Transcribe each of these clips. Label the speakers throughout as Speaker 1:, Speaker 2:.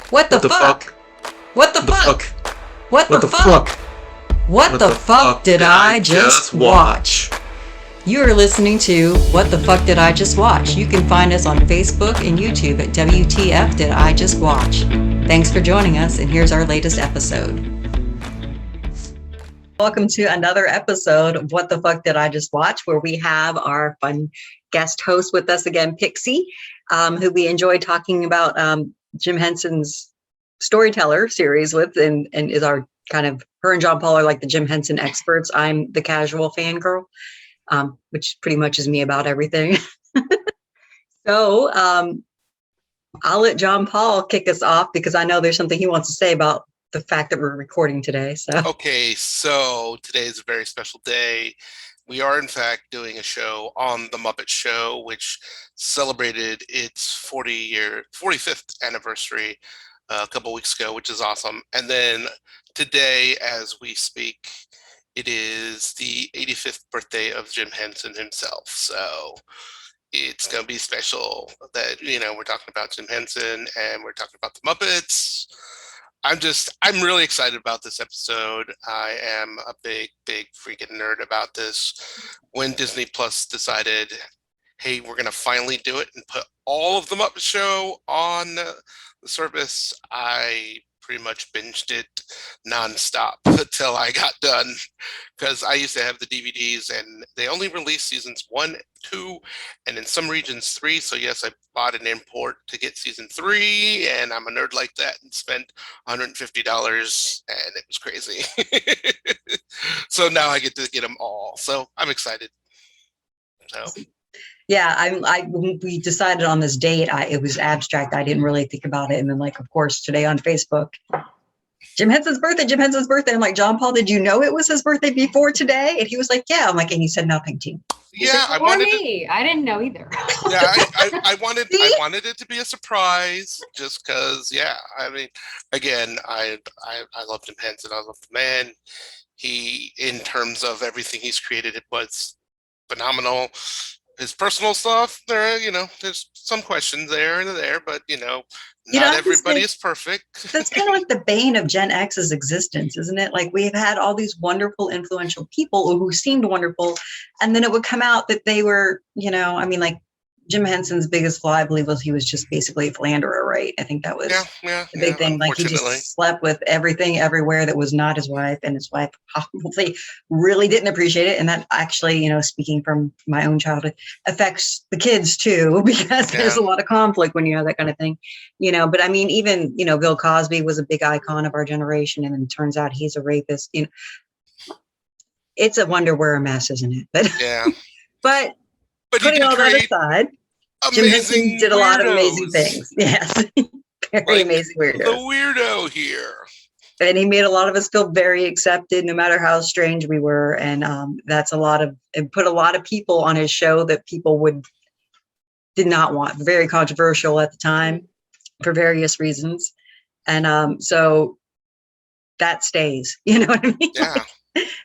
Speaker 1: What the fuck? What the fuck? What the fuck? What the fuck did I just watch? You are listening to What the Fuck Did I Just Watch? You can find us on Facebook and YouTube at WTF Did I Just Watch? Thanks for joining us, and here's our latest episode. Welcome to another episode of What the Fuck Did I Just Watch, where we have our fun guest host with us again, Pixie, who we enjoyed talking about Jim Henson's Storyteller series with, and is our kind of, her and John Paul are like the Jim Henson experts. I'm the casual fangirl, which pretty much is me about everything. So I'll let John Paul kick us off because I know there's something he wants to say about the fact that we're recording today. So
Speaker 2: okay, so today is a very special day. We are in fact doing a show on the Muppet Show, which celebrated its 45th anniversary a couple weeks ago, which is awesome. And then today, as we speak, it is the 85th birthday of Jim Henson himself. So it's going to be special that, we're talking about Jim Henson and we're talking about the Muppets. I'm really excited about this episode. I am a big freaking nerd about this. When Disney Plus decided, hey, we're going to finally do it and put all of the Muppet Show on the service, I pretty much binged it nonstop until I got done, because I used to have the DVDs and they only released seasons 1, 2, and in some regions 3. So yes, I bought an import to get season 3, and I'm a nerd like that and spent $150, and it was crazy. So now I get to get them all. So I'm excited. So.
Speaker 1: Yeah, when we decided on this date, it was abstract. I didn't really think about it. And then, of course, today on Facebook, Jim Henson's birthday. I'm like, John Paul, did you know it was his birthday before today? And he was like, yeah. I'm like, and he said nothing to you.
Speaker 2: Yeah,
Speaker 3: I didn't know either.
Speaker 2: Yeah, I wanted it to be a surprise, just because. Yeah, I mean, again, I love Jim Henson. I love the man. He, in terms of everything he's created, it was phenomenal. His personal stuff, there's some questions there and there, but not everybody is perfect.
Speaker 1: That's kind of like the bane of Gen X's existence, isn't it? Like, we've had all these wonderful, influential people who seemed wonderful, and then it would come out that they were, like Jim Henson's biggest flaw, I believe, was he was just basically a philanderer, right? I think that was the big thing. Like, he just slept with everything, everywhere that was not his wife, and his wife probably really didn't appreciate it. And that actually, speaking from my own childhood, affects the kids too, because there's a lot of conflict when you have that kind of thing, But I mean, even, Bill Cosby was a big icon of our generation, and then it turns out he's a rapist. It's a wonder we're a mess, isn't it? But
Speaker 2: yeah.
Speaker 1: But putting all that aside, Jim Henson did a lot of amazing things. Yes. Very amazing weirdos.
Speaker 2: The weirdo here.
Speaker 1: And he made a lot of us feel very accepted, no matter how strange we were. And it put a lot of people on his show that people did not want. Very controversial at the time for various reasons. And so that stays, you know what I mean?
Speaker 2: Yeah.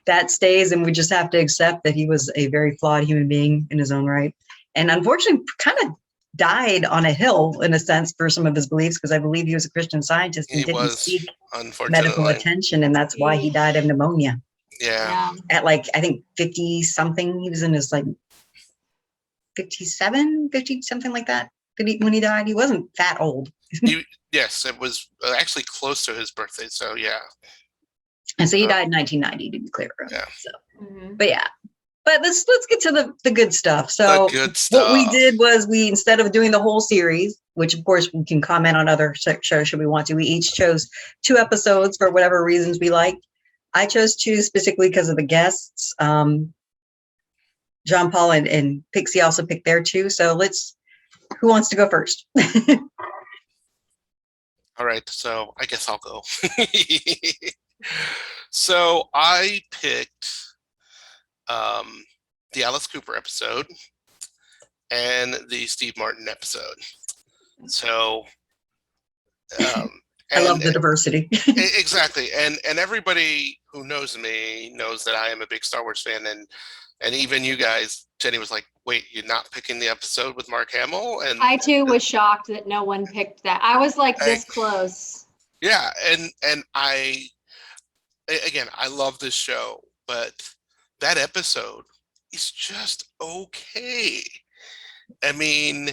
Speaker 1: That stays, and we just have to accept that he was a very flawed human being in his own right, and unfortunately kind of died on a hill in a sense for some of his beliefs, because I believe he was a Christian Scientist and didn't seek medical attention, and that's why he died of pneumonia.
Speaker 2: Yeah.
Speaker 1: At I think 50 something. He was in his 57, 50 something like that. When he died, he wasn't that old.
Speaker 2: Yes, it was actually close to his birthday. So yeah.
Speaker 1: And so he died in 1990, to be clear.
Speaker 2: Yeah.
Speaker 1: So, but yeah. But let's get to the good stuff. So what we did was, instead of doing the whole series, which of course we can comment on other shows should we want to, we each chose 2 episodes for whatever reasons we like. I chose 2 specifically because of the guests. John Paul and Pixie also picked their 2. So who wants to go first?
Speaker 2: All right. So I guess I'll go. So I picked the Alice Cooper episode and the Steve Martin episode. So
Speaker 1: I love the diversity.
Speaker 2: Exactly. And everybody who knows me knows that I am a big Star Wars fan, and And even you guys, Jenny was like, wait, you're not picking the episode with Mark Hamill? And
Speaker 3: I too was shocked that no one picked that. I was like this close.
Speaker 2: yeah, and I again, I love this show, but that episode is just okay. I mean,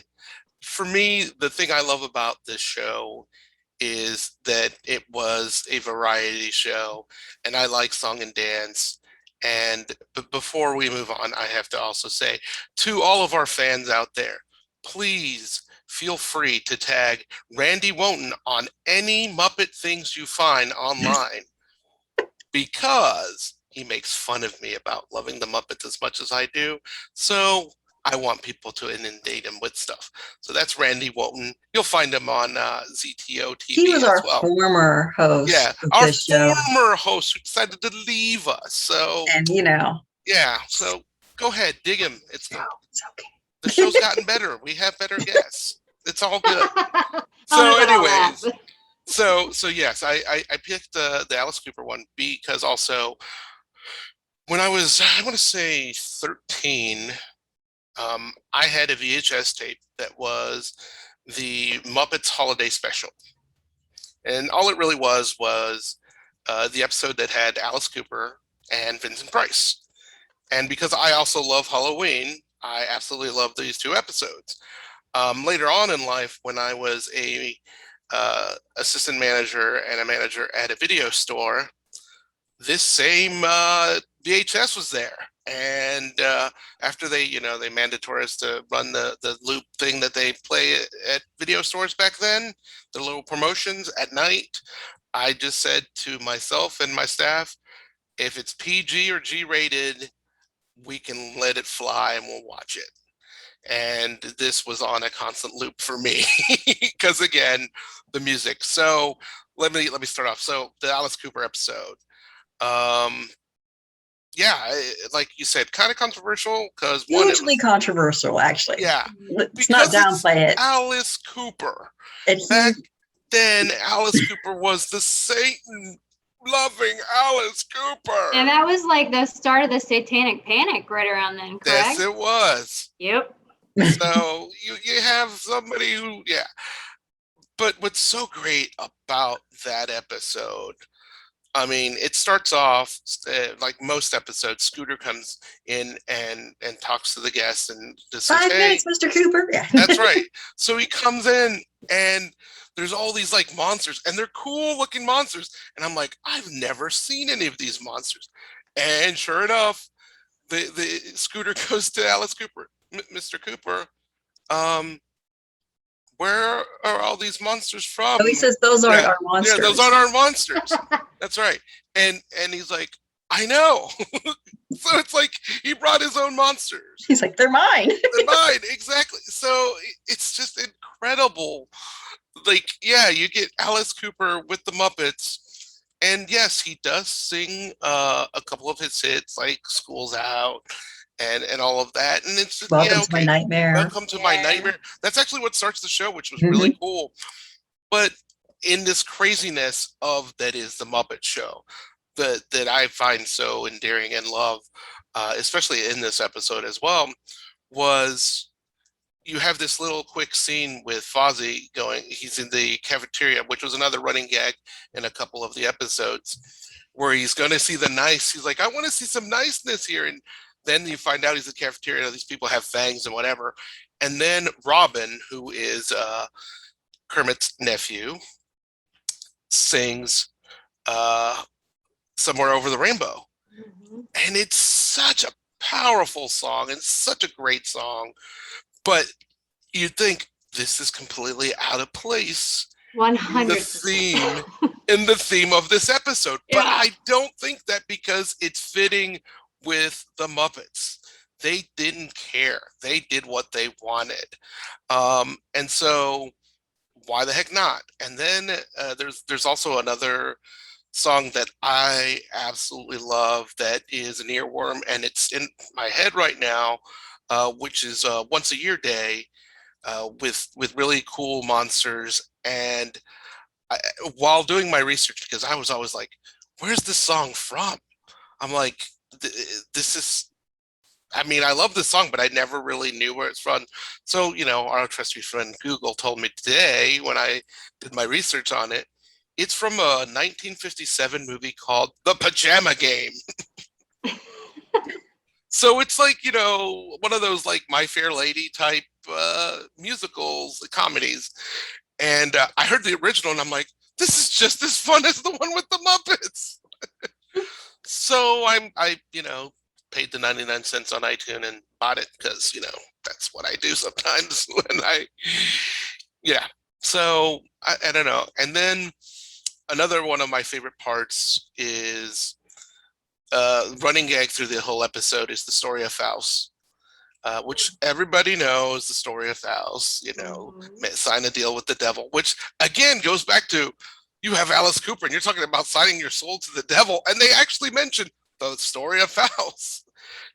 Speaker 2: for me, the thing I love about this show is that it was a variety show, and I like song and dance. And but before we move on, I have to also say to all of our fans out there, please feel free to tag Randy Wonten on any Muppet things you find online, because he makes fun of me about loving the Muppets as much as I do. So I want people to inundate him with stuff. So that's Randy Wonten. You'll find him on ZTO TV
Speaker 1: He was our
Speaker 2: as well.
Speaker 1: former host.
Speaker 2: Yeah,
Speaker 1: of
Speaker 2: our
Speaker 1: this show.
Speaker 2: former host who decided to leave us. So
Speaker 1: And you know,
Speaker 2: yeah, so go ahead, dig him. It's
Speaker 1: no, it's okay.
Speaker 2: the show's gotten better. We have better guests. It's all good.
Speaker 3: Oh,
Speaker 2: So,
Speaker 3: no,
Speaker 2: anyways, so yes, I picked the Alice Cooper one because also when I was, I want to say 13, I had a VHS tape that was the Muppets Holiday Special, and all it really was the episode that had Alice Cooper and Vincent Price. And because I also love Halloween, I absolutely love these two episodes. Later on in life, when I was a assistant manager and a manager at a video store, this same VHS was there. And after they mandatory us to run the loop thing that they play at video stores back then, the little promotions at night, I just said to myself and my staff, if it's PG or G rated, we can let it fly and we'll watch it. And this was on a constant loop for me because again, the music. So let me start off. So the Alice Cooper episode, like you said, kind of controversial because
Speaker 1: Hugely controversial, actually.
Speaker 2: Yeah,
Speaker 1: let's not downplay it.
Speaker 2: Alice Cooper.
Speaker 1: It's
Speaker 2: Back then, Alice Cooper was the Satan loving Alice Cooper.
Speaker 3: And that was like the start of the Satanic Panic right around then, correct?
Speaker 2: Yes, it was.
Speaker 3: Yep.
Speaker 2: So you have somebody who, yeah. But what's so great about that episode, I mean, it starts off like most episodes. Scooter comes in and talks to the guests and just says,
Speaker 1: 5
Speaker 2: hey,
Speaker 1: minutes, Mr. Cooper. Yeah.
Speaker 2: That's right. So he comes in and there's all these like monsters and they're cool looking monsters. And I'm like, I've never seen any of these monsters. And sure enough, the Scooter goes to Alice Cooper, Mr. Cooper, where are all these monsters from?
Speaker 1: Oh, he says those aren't our monsters.
Speaker 2: Yeah, those aren't our monsters. That's right. And he's like, I know. So it's like he brought his own monsters.
Speaker 1: He's like, they're mine.
Speaker 2: They're mine, exactly. So it's just incredible. Like, yeah, you get Alice Cooper with the Muppets. And yes, he does sing a couple of his hits like School's Out and all of that. And it's just,
Speaker 1: Welcome to my nightmare.
Speaker 2: Welcome to my nightmare. That's actually what starts the show, which was really cool. But in this craziness of that is the Muppet Show that I find so endearing and love, especially in this episode as well, was you have this little quick scene with Fozzie going, he's in the cafeteria, which was another running gag in a couple of the episodes, where he's going to see the nice, he's like, I want to see some niceness here. And then you find out he's in the cafeteria, and these people have fangs and whatever. And then Robin, who is Kermit's nephew, sings Somewhere Over the Rainbow. And it's such a powerful song and such a great song. But you'd think this is completely out of place
Speaker 3: 100%.
Speaker 2: in the theme of this episode.
Speaker 3: Yeah.
Speaker 2: But I don't think that, because it's fitting with the Muppets. They didn't care. They did what they wanted. And so why the heck not? And then there's also another song that I absolutely love that is an earworm, and it's in my head right now, which is Once a Year Day, with really cool monsters. And while doing my research, because I was always like, where's this song from? I'm like, this is I mean, I love this song, but I never really knew where it's from. So, our trusty friend Google told me today when I did my research on it, it's from a 1957 movie called The Pajama Game. So it's like, one of those like My Fair Lady type musicals, comedies. And I heard the original and I'm like, this is just as fun as the one with the Muppets. So I paid the 99 cents on iTunes and bought it because, that's what I do sometimes when yeah. So I don't know. And then another one of my favorite parts is running gag through the whole episode is the story of Faust, which everybody knows the story of Faust, sign a deal with the devil, which again goes back to you have Alice Cooper and you're talking about signing your soul to the devil. And they actually mentioned the story of Faust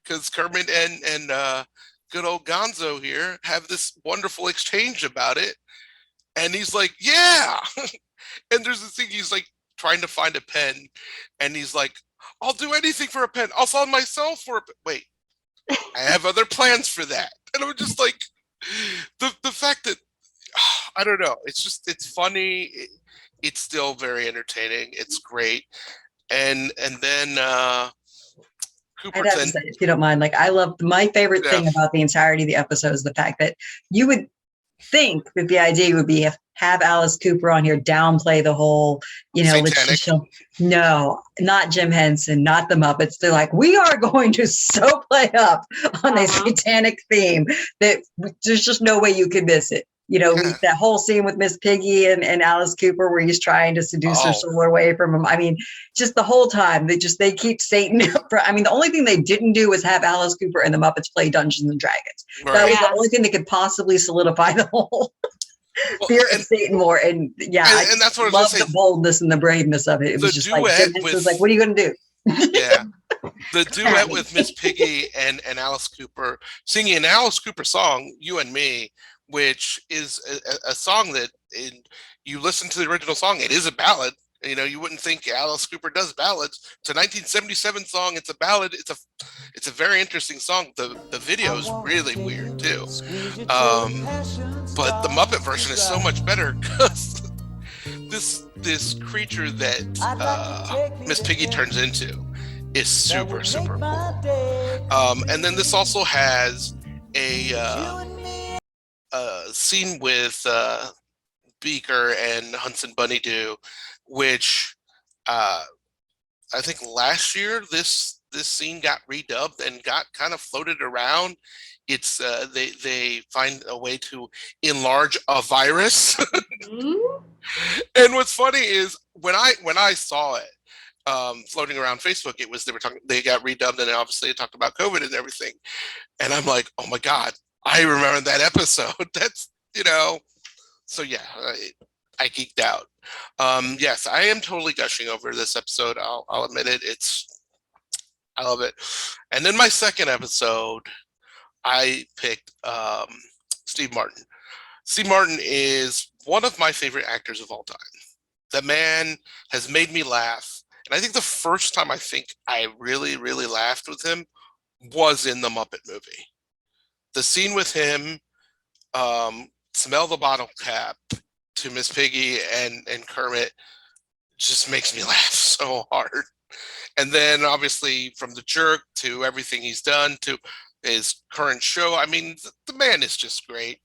Speaker 2: because Kermit and good old Gonzo here have this wonderful exchange about it. And he's like, yeah. And there's this thing, he's like trying to find a pen and he's like, I'll do anything for a pen. I'll sell myself for a pen. Wait, I have other plans for that. And I'm just like, the fact that, I don't know, it's funny. It's still very entertaining. It's great. And then Cooper
Speaker 1: I'd have to say, if you don't mind, like I love my favorite thing about the entirety of the episode is the fact that you would think that the idea would be have Alice Cooper on here downplay the whole, let's just show. No, not Jim Henson, not the Muppets. They're like, we are going to so play up on a satanic theme that there's just no way you could miss it. That whole scene with Miss Piggy and Alice Cooper where he's trying to seduce her soul away from him. I mean, just the whole time they keep Satan up front. I mean, the only thing they didn't do was have Alice Cooper and the Muppets play Dungeons and Dragons. Right. That was the only thing that could possibly solidify the whole fear of Satan more. And and that's what I love the boldness and the braveness of it. It was just like, was like, what are you going to do?
Speaker 2: Yeah. The duet with Miss Piggy and Alice Cooper singing an Alice Cooper song, You and Me, which is a song that you listen to the original song, it is a ballad. You wouldn't think Alice Cooper does ballads. It's a 1977 song. It's a ballad. It's a very interesting song. The video is really weird too. But the Muppet version is so much better because this creature that Miss Piggy turns into is super, super cool. And then this also has a scene with Beaker and Hunson Bunny-Doo, which I think last year this scene got redubbed and got kind of floated around. It's they find a way to enlarge a virus. And what's funny is when I saw it floating around Facebook, they got redubbed and obviously it talked about COVID and everything. And I'm like, oh my God, I remember that episode. That's, so yeah, I geeked out. Yes, I am totally gushing over this episode. I'll admit it. I love it. And then my second episode, I picked Steve Martin. Steve Martin is one of my favorite actors of all time. The man has made me laugh. And I think the first time I really, really laughed with him was in the Muppet movie. The scene with him, smell the bottle cap to Miss Piggy and Kermit just makes me laugh so hard. And then obviously from the jerk to everything he's done to his current show. I mean, the man is just great.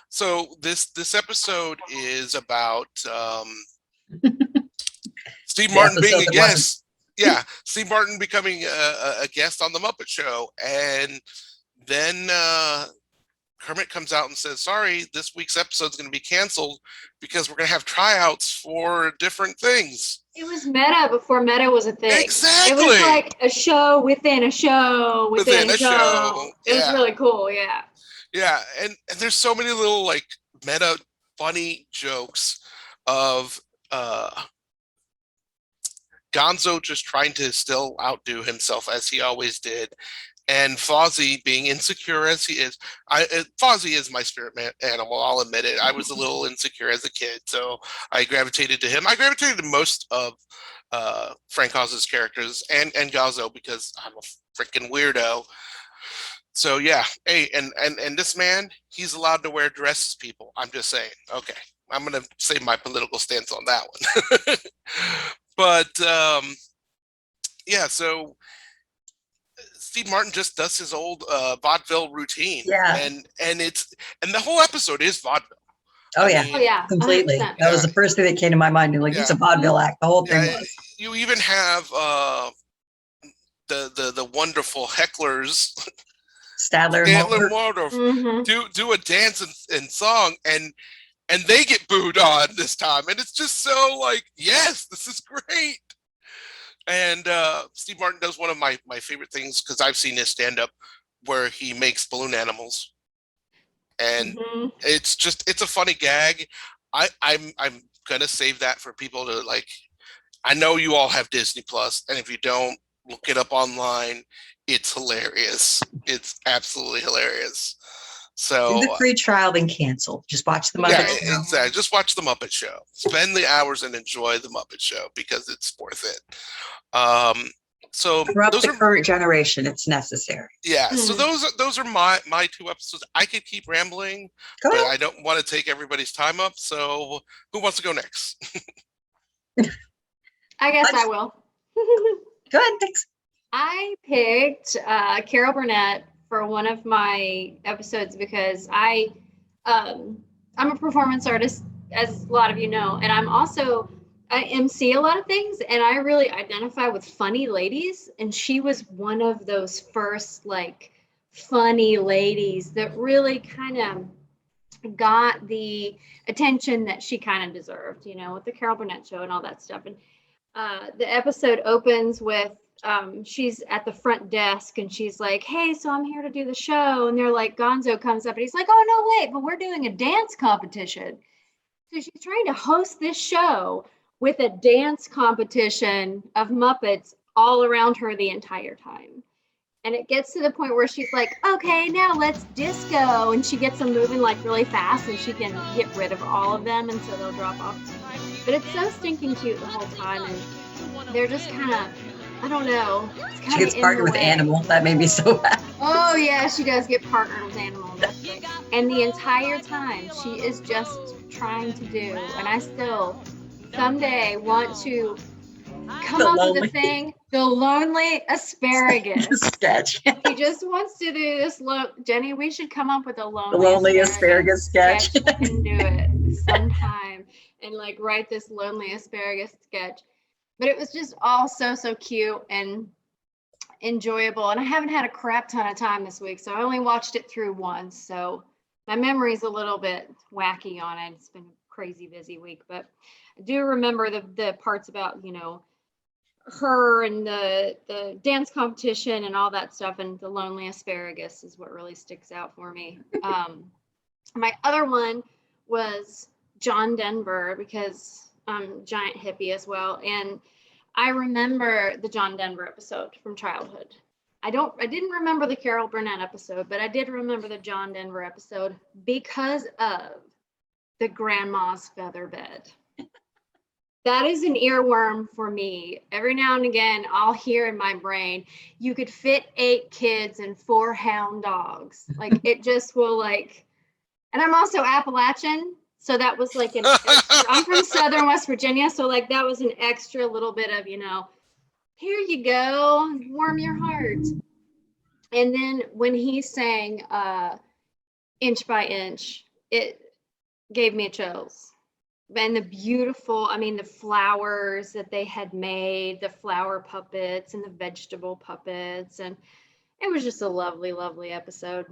Speaker 2: So this episode is about Steve Martin being a guest. Yeah, Steve Martin becoming a guest on the Muppet Show. And then Kermit comes out and says, sorry, this week's episode is going to be canceled because we're going to have tryouts for different things.
Speaker 3: It was meta before meta was a thing.
Speaker 2: Exactly.
Speaker 3: It was like a show within a show within a show. It was really cool, yeah.
Speaker 2: Yeah, and there's so many little like meta funny jokes of Gonzo just trying to still outdo himself as he always did. And Fozzie being insecure as he is. Fozzie is my spirit animal, I'll admit it. I was a little insecure as a kid, so I gravitated to him. I gravitated to most of Frank Oz's characters and Gonzo because I'm a freaking weirdo. So yeah, hey, and this man, he's allowed to wear dresses, people. I'm just saying. Okay, I'm gonna say my political stance on that one. But yeah, so Steve Martin just does his old vaudeville routine,
Speaker 1: Yeah.
Speaker 2: and the whole episode is vaudeville.
Speaker 1: Oh, yeah.
Speaker 3: Oh yeah,
Speaker 1: Completely.
Speaker 3: 100%.
Speaker 1: That was the first thing that came to my mind. You're like, it's a vaudeville act. The whole thing was.
Speaker 2: You even have the wonderful hecklers,
Speaker 1: Stadler and
Speaker 2: Waldorf,
Speaker 3: Mm-hmm.
Speaker 2: do a dance and song, and they get booed on this time, and it's just so like, yes, this is great. And Steve Martin does one of my favorite things, because I've seen his stand up, where he makes balloon animals, and it's a funny gag. I'm gonna save that for people to like. I know you all have Disney Plus, and if you don't, look it up online. It's hilarious. It's absolutely hilarious. So
Speaker 1: do the free trial, then cancel. Just watch the Muppet Show.
Speaker 2: Exactly. Just watch the Muppet Show. Spend the hours and enjoy the Muppet Show, because it's worth it. So
Speaker 1: For up
Speaker 2: those
Speaker 1: the
Speaker 2: are
Speaker 1: current generation, it's necessary.
Speaker 2: yeah. So those are my two episodes. I could keep rambling,
Speaker 1: Go
Speaker 2: but
Speaker 1: ahead.
Speaker 2: I don't want to take everybody's time up. So who wants to go next?
Speaker 3: I guess I will.
Speaker 1: Go ahead. Thanks.
Speaker 3: I picked Carol Burnett for one of my episodes because I'm a performance artist, as a lot of you know, and I MC a lot of things, and I really identify with funny ladies, and she was one of those first like funny ladies that really kind of got the attention that she kind of deserved, with the Carol Burnett Show and all that stuff. And the episode opens with she's at the front desk, and she's like, hey, so I'm here to do the show. And they're like, Gonzo comes up and he's like, oh, no, wait, but we're doing a dance competition. So she's trying to host this show with a dance competition of Muppets all around her the entire time. And it gets to the point where she's like, okay, now let's disco. And she gets them moving like really fast, and she can get rid of all of them, and so they'll drop off. But it's so stinking cute the whole time. And they're just kind of, I don't know.
Speaker 1: She gets partnered with Animal. That made me so happy.
Speaker 3: Oh, yeah, she does get partnered with Animal. And the entire time, she is just trying to do, and I still someday want to come up with a thing, the lonely asparagus
Speaker 1: sketch.
Speaker 3: He just wants to do this. Jenny, we should come up with a lonely
Speaker 1: asparagus sketch.
Speaker 3: We can do it sometime and like write this lonely asparagus sketch. But it was just all so cute and enjoyable. And I haven't had a crap ton of time this week, so I only watched it through once. So my memory's a little bit wacky on it. It's been a crazy busy week, but I do remember the parts about, her and the dance competition and all that stuff, and the lonely asparagus is what really sticks out for me. My other one was John Denver, because I'm giant hippie as well, and I remember the John Denver episode from childhood. I didn't remember the Carol Burnett episode, but I did remember the John Denver episode because of the grandma's feather bed. That is an earworm for me. Every now and again, I'll hear in my brain, you could fit 8 kids and 4 hound dogs. Like, it just will like, and I'm also Appalachian. So that was like an extra, I'm from Southern West Virginia. So like, that was an extra little bit of, here you go, warm your heart. And then when he sang Inch by Inch, it gave me chills. And the beautiful, the flowers that they had made, the flower puppets and the vegetable puppets. And it was just a lovely, lovely episode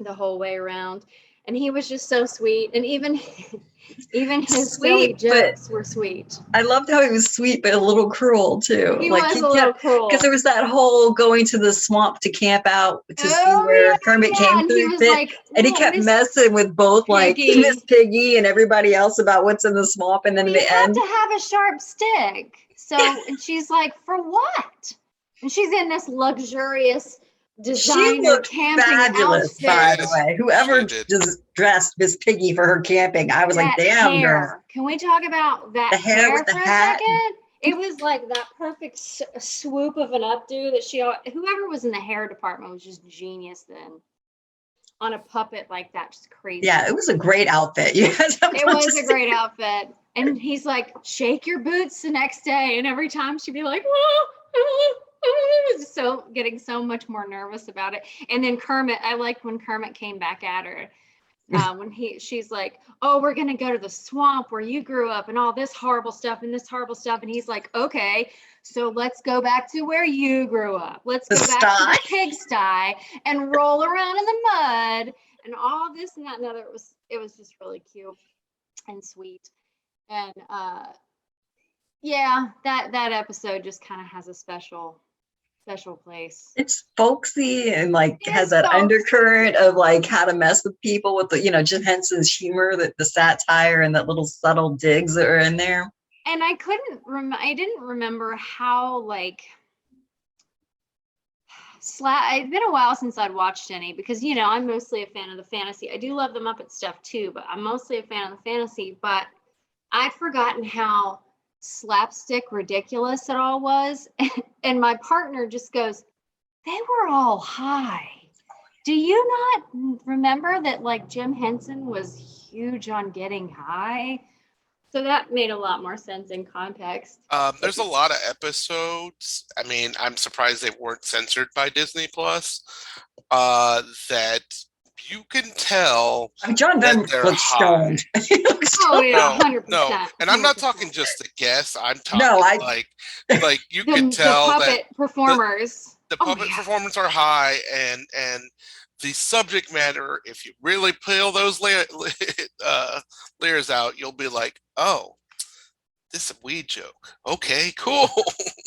Speaker 3: the whole way around. And he was just so sweet. And even his silly jokes were sweet.
Speaker 1: I loved how he was sweet, but a little cruel too.
Speaker 3: He was a little cruel.
Speaker 1: Because there was that whole going to the swamp to camp out to see where Kermit came through it. Like, and he kept messing with both like Miss Piggy and everybody else about what's in the swamp. And then in the end,
Speaker 3: you have to have a sharp stick. So, and she's like, for what? And she's in this luxurious designer camping
Speaker 1: fabulous,
Speaker 3: outfit.
Speaker 1: By the way, whoever just dressed Miss Piggy for her camping, I was like, damn, girl.
Speaker 3: Can we talk about that
Speaker 1: the hair with the
Speaker 3: for
Speaker 1: hat?
Speaker 3: a second? It was like that perfect swoop of an updo that whoever was in the hair department was just genius then. On a puppet like that, just crazy.
Speaker 1: Yeah, it was a great outfit. Yes,
Speaker 3: it was a great outfit. And he's like, shake your boots the next day. And every time she'd be like, so getting so much more nervous about it. And then Kermit, I liked when Kermit came back at her. When she's like, oh, we're gonna go to the swamp where you grew up and all this horrible stuff and this horrible stuff. And he's like, okay, so let's go back to where you grew up. Let's go back to the pigsty and roll around in the mud and all this and that and other. It was just really cute and sweet. And yeah, that episode just kind of has a special place.
Speaker 1: It's folksy and like has that undercurrent of like how to mess with people with the, Jim Henson's humor, the satire and that little subtle digs that are in there.
Speaker 3: And I didn't remember how like it's been a while since I'd watched any because I'm mostly a fan of the fantasy. I do love the Muppet stuff too, but I'm mostly a fan of the fantasy. But I'd forgotten how slapstick ridiculous it all was. And my partner just goes, they were all high. Do you not remember that like Jim Henson was huge on getting high? So that made a lot more sense in context.
Speaker 2: There's a lot of episodes. I mean, I'm surprised they weren't censored by Disney Plus. That you can tell.
Speaker 1: John Venn looks stoned.
Speaker 3: Oh yeah, 100%.
Speaker 2: No, and I'm not talking just the guests. I'm talking like you can tell
Speaker 3: the puppet performers.
Speaker 2: The puppet performers are high, and the subject matter. If you really peel those layers out, you'll be like, oh, this is a weed joke. Okay, cool.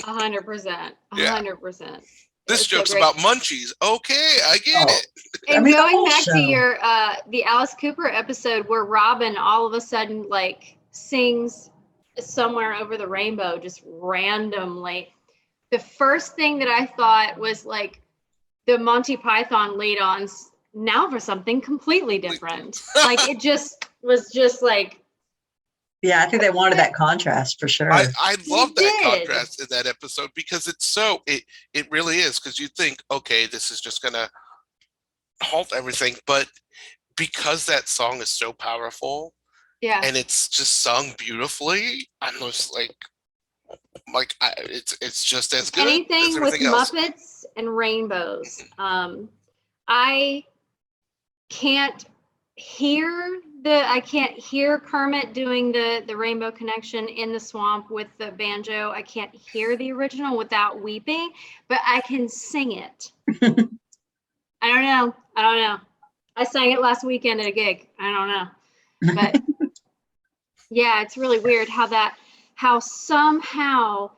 Speaker 3: 100%. 100%.
Speaker 2: This joke's about munchies. Okay, I get it.
Speaker 3: And going back to your the Alice Cooper episode where Robin all of a sudden like sings Somewhere Over the Rainbow just randomly. The first thing that I thought was like the Monty Python lead-ons now for something completely different. Like it just was just like.
Speaker 1: Yeah, I think they wanted that contrast for sure.
Speaker 2: I love that contrast in that episode because it really is, because you think, okay, this is just gonna halt everything, but because that song is so powerful, and it's just sung beautifully, I'm just it's just as good.
Speaker 3: Anything
Speaker 2: as
Speaker 3: with
Speaker 2: else.
Speaker 3: Muppets and rainbows. I can't hear Kermit doing the Rainbow Connection in the swamp with the banjo. I can't hear the original without weeping, but I can sing it. I don't know. I sang it last weekend at a gig. I don't know. But yeah, it's really weird how somehow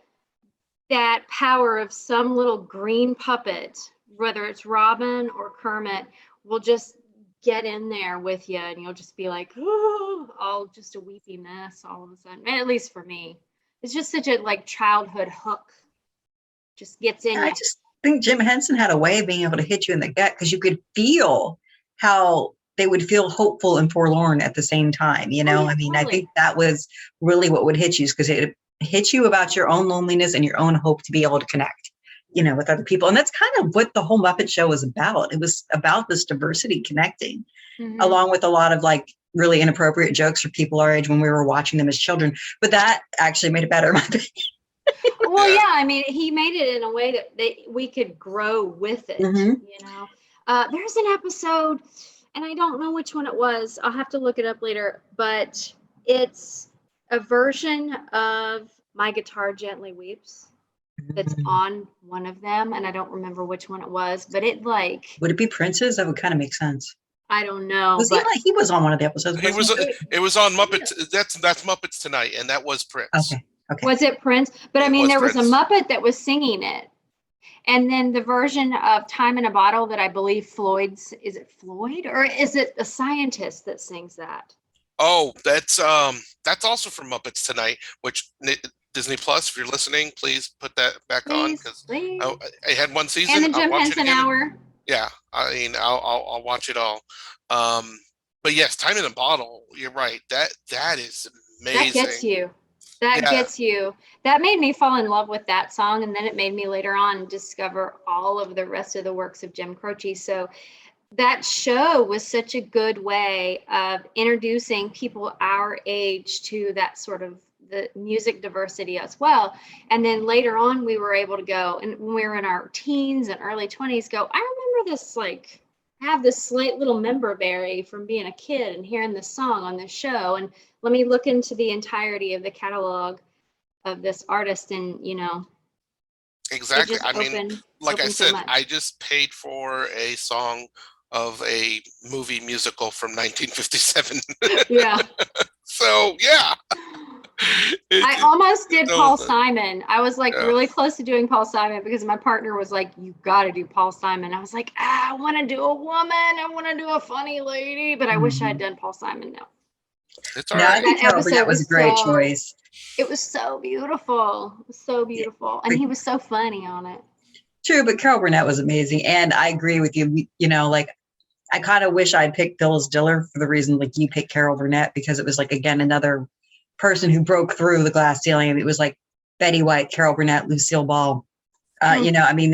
Speaker 3: that power of some little green puppet, whether it's Robin or Kermit, will just get in there with you and you'll just be like, oh, all just a weepy mess all of a sudden. And at least for me, it's just such a like childhood hook. Just gets in.
Speaker 1: I just think Jim Henson had a way of being able to hit you in the gut because you could feel how they would feel hopeful and forlorn at the same time. I mean, I think that was really what would hit you, because it hit you about your own loneliness and your own hope to be able to connect, with other people. And that's kind of what the whole Muppet Show was about. It was about this diversity connecting, along with a lot of like really inappropriate jokes for people our age when we were watching them as children. But that actually made it better, in my opinion.
Speaker 3: Well, yeah, I mean, he made it in a way that we could grow with it, There's an episode, and I don't know which one it was. I'll have to look it up later, but it's a version of My Guitar Gently Weeps that's on one of them, and I don't remember which one it was, but it like.
Speaker 1: Would it be Prince's? That would kind of make sense.
Speaker 3: I don't know.
Speaker 1: He was on one of the episodes.
Speaker 2: It was on Muppets. That's Muppets Tonight, and that was Prince.
Speaker 1: Okay.
Speaker 3: Was it Prince? But I mean, there was a Muppet that was singing it. And then the version of Time in a Bottle that I believe is it Floyd or is it a scientist that sings that?
Speaker 2: Oh, that's also from Muppets Tonight, which Disney Plus, if you're listening, please put that back on, because I had one season.
Speaker 3: And the Jim Henson Hour.
Speaker 2: Yeah, I mean, I'll watch it all. But yes, Time in a Bottle. You're right. That is amazing.
Speaker 3: That gets you. That
Speaker 2: Yeah.
Speaker 3: gets you. That made me fall in love with that song, and then it made me later on discover all of the rest of the works of Jim Croce. So that show was such a good way of introducing people our age to that sort of the music diversity as well. And then later on, we were able to go, and when we were in our teens and early 20s, go, I remember this, like, have this slight little member berry from being a kid and hearing this song on this show. And let me look into the entirety of the catalog of this artist. And, you know,
Speaker 2: Exactly.
Speaker 3: just
Speaker 2: I mean,
Speaker 3: opened-
Speaker 2: like I
Speaker 3: opened so
Speaker 2: said,
Speaker 3: much.
Speaker 2: I just paid for a song of a movie musical from 1957.
Speaker 3: Yeah.
Speaker 2: So yeah.
Speaker 3: I almost did
Speaker 2: so
Speaker 3: Paul
Speaker 2: the-
Speaker 3: Simon. I was like
Speaker 2: Yeah.
Speaker 3: really close to doing Paul Simon because my partner was like, you got to do Paul Simon. I was like, I want to do a woman. I want to do a funny lady, but I wish I'd done Paul Simon now.
Speaker 2: It's all
Speaker 1: No, I
Speaker 2: right.
Speaker 1: think
Speaker 3: That
Speaker 1: Carol Burnett
Speaker 3: episode
Speaker 1: was a
Speaker 3: was
Speaker 1: great
Speaker 3: so-
Speaker 1: choice.
Speaker 3: It was so beautiful. It was so beautiful. And he was so funny on it.
Speaker 1: True, but Carol Burnett was amazing. And I agree with you. You know, like, I kind of wish I'd picked Phyllis Diller for the reason like you picked Carol Burnett, because it was like, again, another person who broke through the glass ceiling. And it was like Betty White, Carol Burnett, Lucille Ball. You know, I mean,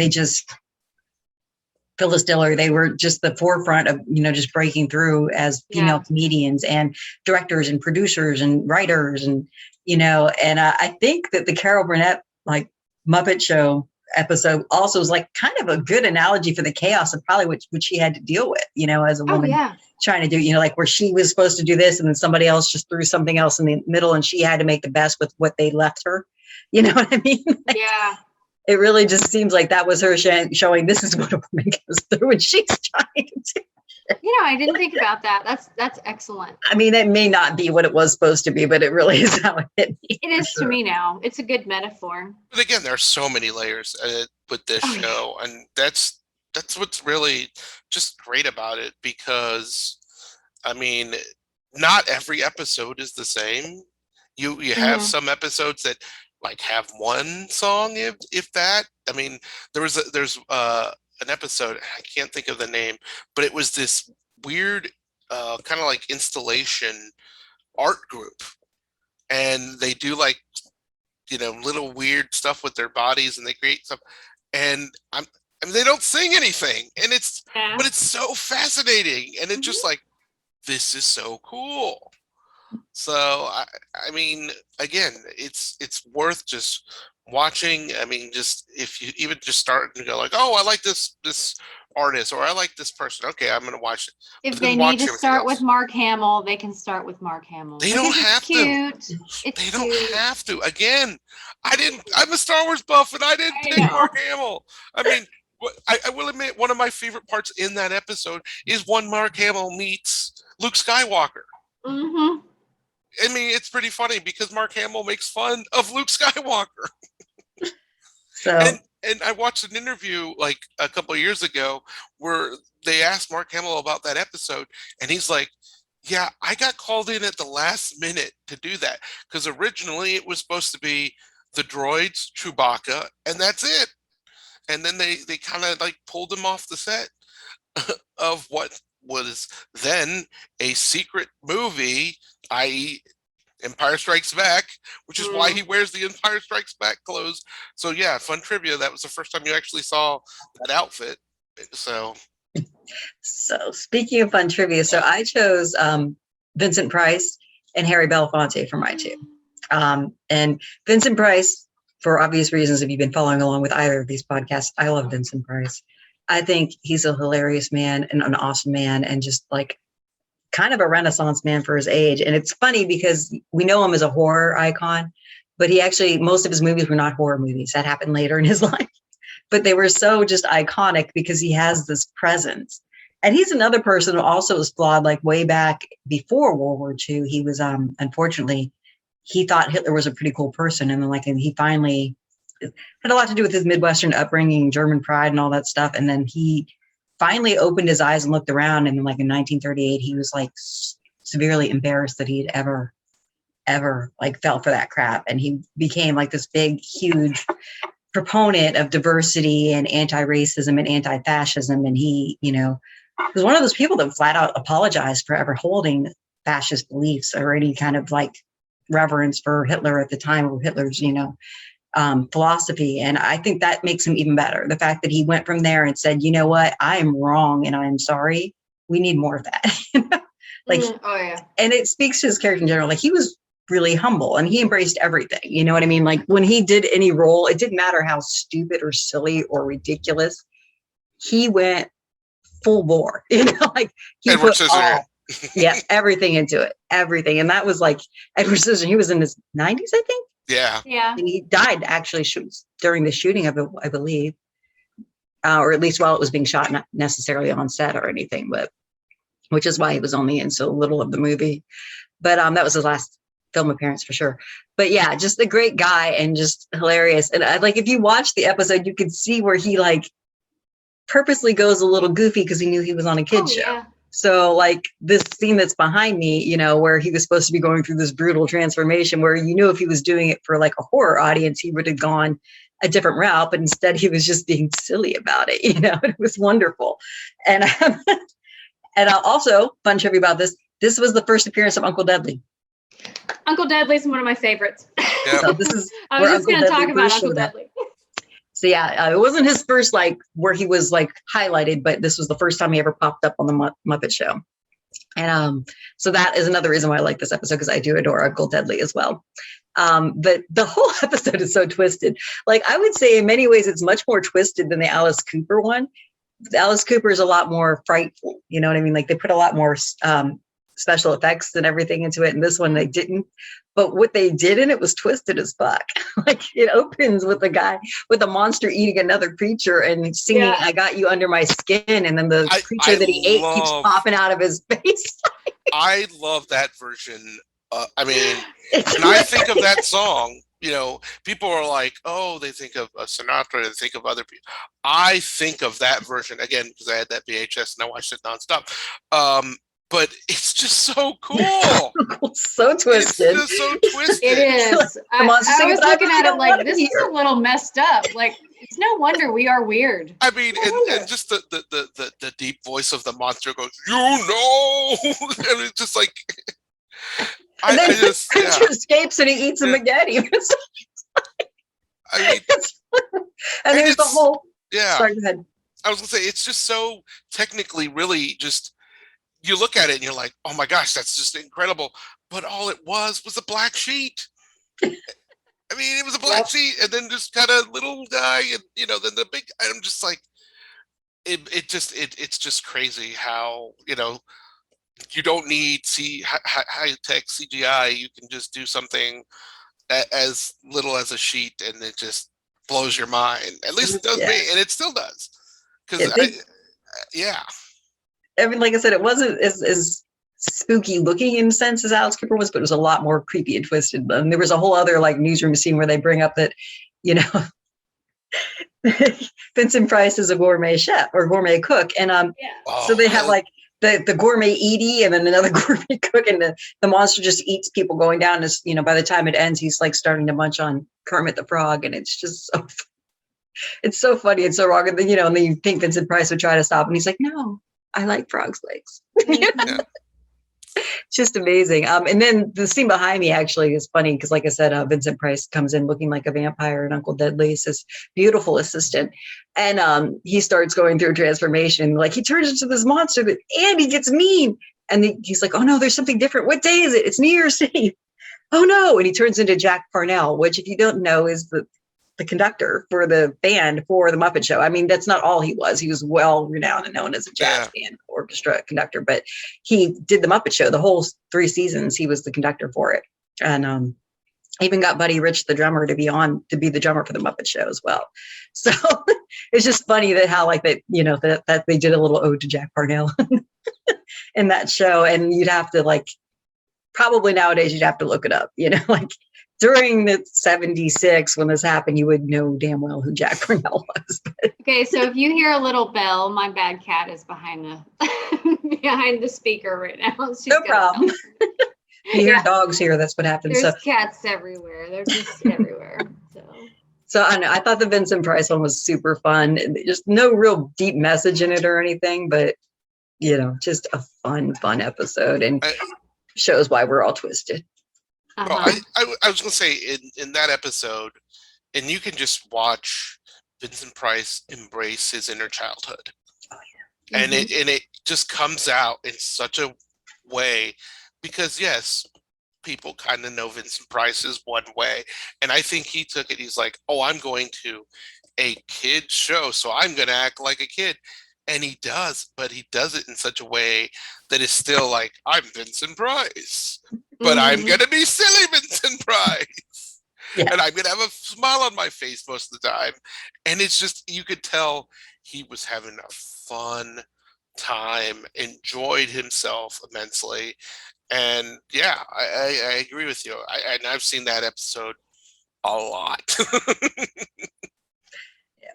Speaker 1: Phyllis Diller, they were just the forefront of, you know, just breaking through as female comedians and directors and producers and writers and, you know, and I think that the Carol Burnett, like, Muppet Show episode also is like kind of a good analogy for the chaos of probably what she had to deal with, you know, as a woman trying to do, you know, like where she was supposed to do this and then somebody else just threw something else in the middle and she had to make the best with what they left her. You know what I mean? Like,
Speaker 3: Yeah.
Speaker 1: it really just seems like that was her showing this is what a woman goes through and she's trying to.
Speaker 3: You know, I didn't think about that. That's excellent.
Speaker 1: I mean, it may not be what it was supposed to be, but it really is how it hit me.
Speaker 3: It is to me now. It's a good metaphor.
Speaker 2: But again, there are so many layers with this show, and that's what's really just great about it. Because, I mean, not every episode is the same. You have some episodes that like have one song, if that. I mean, there's an episode, I can't think of the name, but it was this weird kind of like installation art group, and they do like, you know, little weird stuff with their bodies and they create stuff, and I mean, they don't sing anything, and but it's so fascinating, and it's just like, this is so cool. So I mean, again, it's worth just watching. I mean, just if you even just start to go like, oh, I like this artist, or I like this person. Okay, I'm gonna watch it.
Speaker 3: If they need to start with Mark Hamill, they can start with Mark Hamill.
Speaker 2: They don't have to.
Speaker 3: They
Speaker 2: don't have to. Again, I'm a Star Wars buff, and I didn't pick Mark Hamill. I mean, I will admit, one of my favorite parts in that episode is when Mark Hamill meets Luke Skywalker.
Speaker 3: Mm-hmm.
Speaker 2: I mean, it's pretty funny because Mark Hamill makes fun of Luke Skywalker.
Speaker 1: So,
Speaker 2: and I watched an interview like a couple of years ago where they asked Mark Hamill about that episode, and he's like, yeah, I got called in at the last minute to do that because originally it was supposed to be the droids, Chewbacca, and that's it. And then they kind of like pulled him off the set of what was then a secret movie, i.e. Empire Strikes Back, which is why he wears the Empire Strikes Back clothes. So yeah, fun trivia. That was the first time you actually saw that outfit. So
Speaker 1: speaking of fun trivia, so I chose Vincent Price and Harry Belafonte for my two. And Vincent Price, for obvious reasons, if you've been following along with either of these podcasts, I love Vincent Price. I think he's a hilarious man and an awesome man and just like kind of a Renaissance man for his age. And it's funny because we know him as a horror icon, but most of his movies were not horror movies. That happened later in his life, but they were so just iconic because he has this presence. And he's another person who also was flawed, like way back before World War II. He was, unfortunately, he thought Hitler was a pretty cool person. And then he finally had a lot to do with his Midwestern upbringing, German pride and all that stuff. And then he finally opened his eyes and looked around. And then like in 1938, he was like severely embarrassed that he'd ever like fell for that crap. And he became like this big, huge proponent of diversity and anti-racism and anti-fascism. And he, you know, was one of those people that flat out apologized for ever holding fascist beliefs or any kind of like reverence for Hitler at the time, or Hitler's, philosophy. And I think that makes him even better. The fact that he went from there and said, you know what, I am wrong and I'm sorry. We need more of that. Like,
Speaker 3: oh yeah.
Speaker 1: And it speaks to his character in general. Like, he was really humble and he embraced everything. You know what I mean? Like, when he did any role, it didn't matter how stupid or silly or ridiculous. He went full bore, like he
Speaker 2: Edward
Speaker 1: put all,
Speaker 2: Scissorhands.
Speaker 1: everything into it, everything. And that was like Edward Scissorhands. He was in his 90s, I think.
Speaker 2: Yeah.
Speaker 1: And he died actually during the shooting of it, I believe, or at least while it was being shot, not necessarily on set or anything, but which is why he was only in so little of the movie. But that was his last film appearance for sure. But yeah, just a great guy and just hilarious. And if you watch the episode, you could see where he purposely goes a little goofy because he knew he was on a kid's show.
Speaker 3: Yeah.
Speaker 1: So this scene that's behind me, where he was supposed to be going through this brutal transformation, where if he was doing it for a horror audience, he would have gone a different route, but instead he was just being silly about it. It was wonderful. And and also, fun trivia about this was the first appearance of Uncle Dudley.
Speaker 3: Uncle Dudley's one of my favorites.
Speaker 2: Yep.
Speaker 1: So this is
Speaker 3: I was just going to talk about
Speaker 1: first
Speaker 3: Uncle
Speaker 1: showed up.
Speaker 3: Dudley.
Speaker 1: So yeah, it wasn't his first where he was highlighted, but this was the first time he ever popped up on the Muppet Show. And so that is another reason why I like this episode, because I do adore Uncle Dudley as well. But the whole episode is so twisted. I would say in many ways it's much more twisted than the Alice Cooper one. Alice Cooper is a lot more frightful. You know what I mean? They put a lot more special effects and everything into it. And this one they didn't. But what they did in it was twisted as fuck. It opens with a monster eating another creature and singing, I got you under my skin. And then the creature that he ate keeps popping out of his face.
Speaker 2: I love that version. When I think of that song, people are like, oh, they think of Sinatra, they think of other people. I think of that version, again, because I had that VHS and I watched it nonstop. But it's just so cool.
Speaker 1: So twisted.
Speaker 2: It's just so twisted.
Speaker 3: It is. I was looking at it this is a little messed up. It's no wonder we are weird.
Speaker 2: And just the deep voice of the monster goes, and it's just
Speaker 1: and then the creature escapes and he eats a spaghetti. And there's the whole.
Speaker 2: Yeah.
Speaker 1: Sorry, go ahead.
Speaker 2: I was gonna say it's just so technically really just. You look at it and you're like, oh my gosh, that's just incredible. But all it was a black sheet. It was a black sheet and then just kind of little guy and, then the big, I'm just like, it's just crazy how, you don't need high-tech CGI. You can just do something as little as a sheet and it just blows your mind. At least it does me, and it still does.
Speaker 1: Like I said, it wasn't as spooky looking in a sense as Alice Cooper was, but it was a lot more creepy and twisted. And there was a whole other newsroom scene where they bring up that, Vincent Price is a gourmet chef or gourmet cook. And so they have the gourmet Edie and then another gourmet cook, and the monster just eats people going down. As by the time it ends, he's starting to munch on Kermit the Frog, and it's just so it's so funny. It's so wrong. And then, and then you think Vincent Price would try to stop, and he's like, no. I like frogs' legs.
Speaker 2: Yeah.
Speaker 1: It's just amazing. And then the scene behind me actually is funny because, like I said, Vincent Price comes in looking like a vampire, and Uncle Dudley is his beautiful assistant. And he starts going through a transformation. He turns into this monster, and he gets mean. And he's like, oh, no, there's something different. What day is it? It's New Year's Eve. Oh, no. And he turns into Jack Parnell, which, if you don't know, is the conductor for the band for the Muppet Show. That's not all he was. He was well renowned and known as a jazz band orchestra conductor, but he did the Muppet Show the whole 3 seasons. He was the conductor for it. And even got Buddy Rich, the drummer, to be the drummer for the Muppet Show as well. So it's just funny that how that they did a little ode to Jack Parnell in that show. And you'd have to probably nowadays you'd have to look it up, during the 76 when this happened, you would know damn well who Jack Parnell was.
Speaker 3: Okay, so if you hear a little bell, my bad cat is behind the speaker right now.
Speaker 1: No problem. You hear dogs here, that's what happens.
Speaker 3: There's cats everywhere. They're just everywhere.
Speaker 1: So I know, I thought the Vincent Price one was super fun. Just no real deep message in it or anything, but just a fun episode, and shows why we're all twisted.
Speaker 2: Well, I was going to say in that episode, and you can just watch Vincent Price embrace his inner childhood. And it just comes out in such a way, because yes, people kind of know Vincent Price is one way, and I think he took it. He's like, "Oh, I'm going to a kid show, so I'm going to act like a kid," and he does, but he does it in such a way that is still like, "I'm Vincent Price, but I'm going to be silly Vincent Price." Yeah. And I'm going to have a smile on my face most of the time. And it's just, you could tell he was having a fun time, enjoyed himself immensely. And yeah, I agree with you. And I've seen that episode a lot.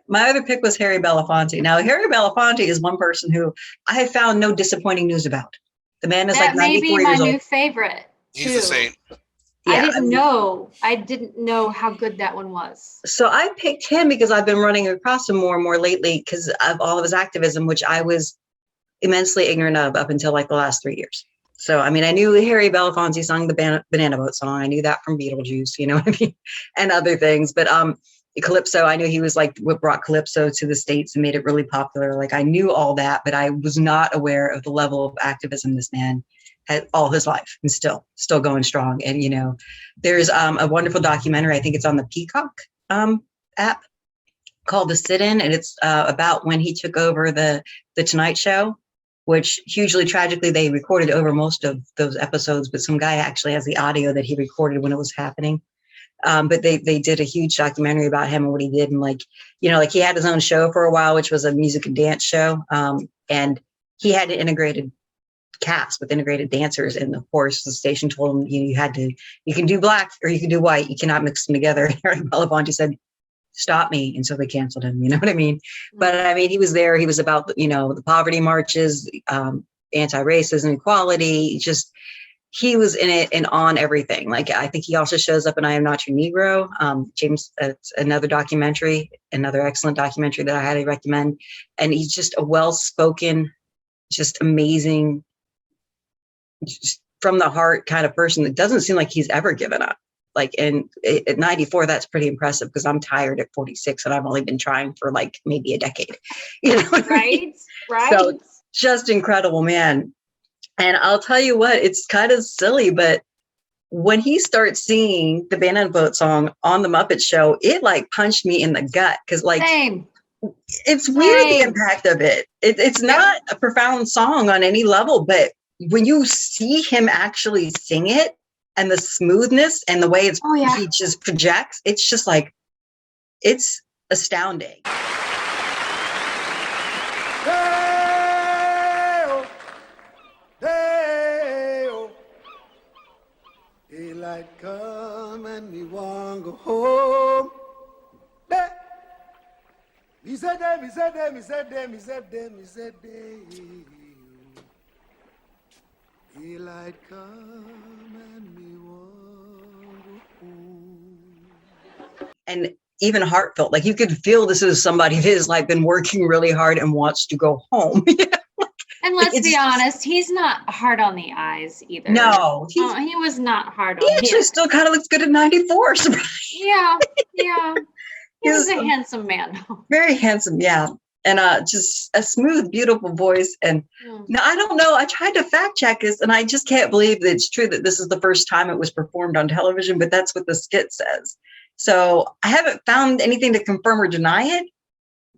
Speaker 1: My other pick was Harry Belafonte. Now, Harry Belafonte is one person who I have found no disappointing news about. The man is like 94 years old. That may be my new
Speaker 3: favorite.
Speaker 2: He's the same.
Speaker 3: Yeah, I didn't know how good that one was.
Speaker 1: So I picked him because I've been running across him more and more lately because of all of his activism, which I was immensely ignorant of up until like the last 3 years. So, I mean, I knew Harry Belafonte sung the Banana Boat song. I knew that from Beetlejuice, you know what I mean? And other things. But Calypso, I knew he was like what brought Calypso to the States and made it really popular. Like I knew all that, but I was not aware of the level of activism this man had all his life and still going strong. And, you know, there's a wonderful documentary. I think it's on the Peacock app called The Sit-In. And it's about when he took over the Tonight Show, which hugely tragically, they recorded over most of those episodes, but some guy actually has the audio that he recorded when it was happening. But they did a huge documentary about him and what he did. And like, you know, like he had his own show for a while, which was a music and dance show. And he had an integrated cast with integrated dancers. And of course, the station told him, you can do black or you can do white. You cannot mix them together. Harry Belafonte said, stop me. And so they canceled him. You know what I mean? But I mean, he was there. He was about, you know, the poverty marches, anti-racism, equality, just, he was in it and on everything. Like, I think he also shows up in I Am Not Your Negro. James, it's another documentary, another excellent documentary that I highly recommend. And he's just a well-spoken, just amazing, just from the heart kind of person that doesn't seem like he's ever given up. Like, and at 94, that's pretty impressive because I'm tired at 46 and I've only been trying for like maybe a decade. You know what I mean? Right. So just incredible, man. And I'll tell you what, it's kind of silly, but when he starts singing the Banana Boat song on the Muppet Show, it like punched me in the gut. Cause like, it's weird, the impact of it. It's not a profound song on any level, but when you see him actually sing it and the smoothness and the way he just projects, it's just like, it's astounding.
Speaker 4: Daylight come and me want go home. Me said them. Daylight come and me want go home.
Speaker 1: And even heartfelt, like you could feel this is somebody that has like been working really hard and wants to go home.
Speaker 3: And let's be honest, he's not hard on the eyes either.
Speaker 1: No,
Speaker 3: he was not hard on.
Speaker 1: He actually still kind of looks good at 94.
Speaker 3: Yeah. He was a handsome man.
Speaker 1: Very handsome, yeah. And just a smooth, beautiful voice. And now I don't know. I tried to fact check this, and I just can't believe that it's true that this is the first time it was performed on television. But that's what the skit says. So I haven't found anything to confirm or deny it,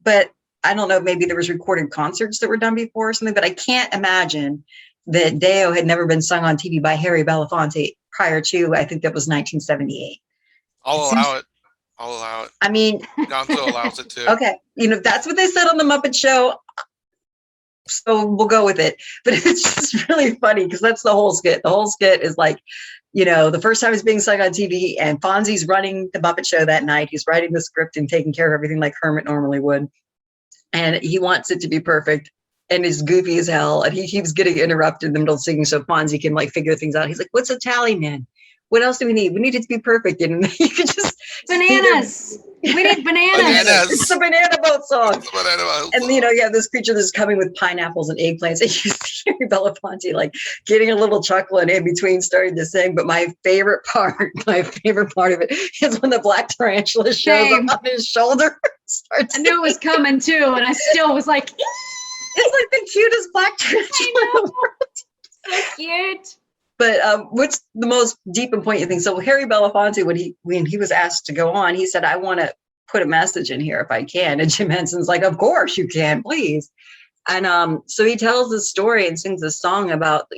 Speaker 1: but I don't know, maybe there was recorded concerts that were done before or something, but I can't imagine that Deo had never been sung on TV by Harry Belafonte prior to, I think that was 1978.
Speaker 2: I'll allow it.
Speaker 1: I mean,
Speaker 2: Gonzo allows it too.
Speaker 1: Okay. You know, that's what they said on the Muppet Show. So we'll go with it. But it's just really funny because that's the whole skit. The whole skit is like, you know, the first time it's being sung on TV and Fonzie's running the Muppet Show that night. He's writing the script and taking care of everything like Kermit normally would. And he wants it to be perfect and is goofy as hell. And he keeps getting interrupted in the middle of singing so Fonzie can like figure things out. He's like, what's a tally, man? What else do we need? We need it to be perfect. And you can just
Speaker 3: Bananas. We need bananas.
Speaker 1: It's the banana boat song.
Speaker 2: It's the banana boat
Speaker 1: And
Speaker 2: song.
Speaker 1: you have this creature that's coming with pineapples and eggplants, and you see Belafonte like getting a little chuckle and in between starting to sing. But my favorite part of it is when the black tarantula shows
Speaker 3: Same.
Speaker 1: up on his shoulder. Starts
Speaker 3: I knew it was coming too, and I still was like,
Speaker 1: it's like the cutest black tarantula in the world.
Speaker 3: so cute.
Speaker 1: But what's the most deep and poignant thing? So Harry Belafonte, when he was asked to go on, he said, "I want to put a message in here if I can." And Jim Henson's like, "Of course you can, please." And so he tells this story and sings a song about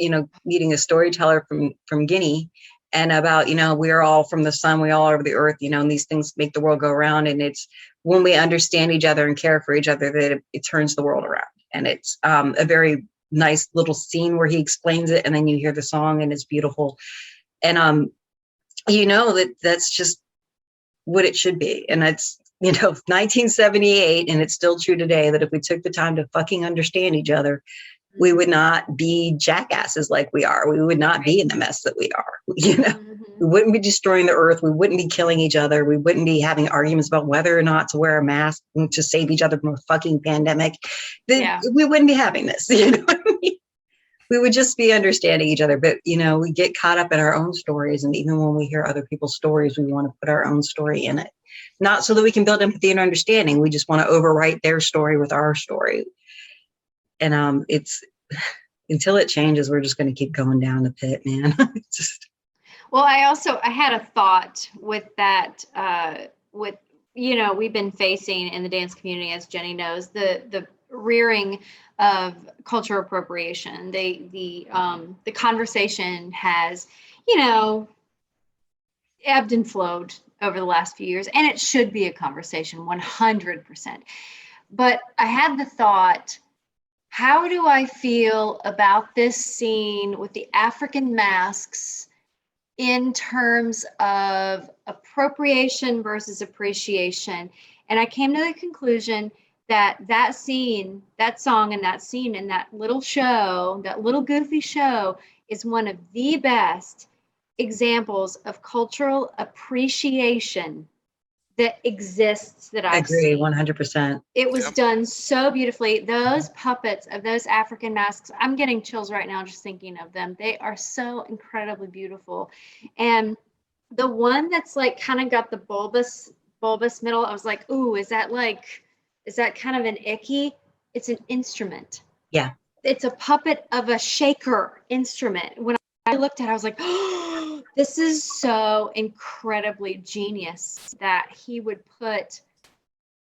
Speaker 1: meeting a storyteller from Guinea, and about we're all from the sun, we all are of the earth, and these things make the world go around, and it's when we understand each other and care for each other that it turns the world around. And it's a very nice little scene where he explains it, and then you hear the song and it's beautiful. And that's just what it should be. And it's 1978, and it's still true today, that if we took the time to fucking understand each other, we would not be jackasses like we are. We would not be in the mess that we are. We wouldn't be destroying the earth. We wouldn't be killing each other. We wouldn't be having arguments about whether or not to wear a mask to save each other from a fucking pandemic. We wouldn't be having this. You know what I mean? We would just be understanding each other. But, we get caught up in our own stories. And even when we hear other people's stories, we want to put our own story in it. Not so that we can build empathy and understanding. We just want to overwrite their story with our story. And it's until it changes, we're just going to keep going down the pit, man.
Speaker 3: Well, I had a thought with that, we've been facing in the dance community, as Jenny knows, the rearing of cultural appropriation. The conversation has, ebbed and flowed over the last few years, and it should be a conversation 100%. But I had the thought, how do I feel about this scene with the African masks in terms of appropriation versus appreciation? And I came to the conclusion that scene, that song and that scene in that little show, that little goofy show, is one of the best examples of cultural appreciation that exists that I've
Speaker 1: agree
Speaker 3: seen.
Speaker 1: 100%.
Speaker 3: It was done so beautifully. Those puppets of those African masks, I'm getting chills right now just thinking of them. They are so incredibly beautiful. And the one that's like kind of got the bulbous middle, I was like, ooh, is that kind of an icky? It's an instrument.
Speaker 1: Yeah.
Speaker 3: It's a puppet of a shaker instrument. When I looked at it, I was like, oh, this is so incredibly genius that he would put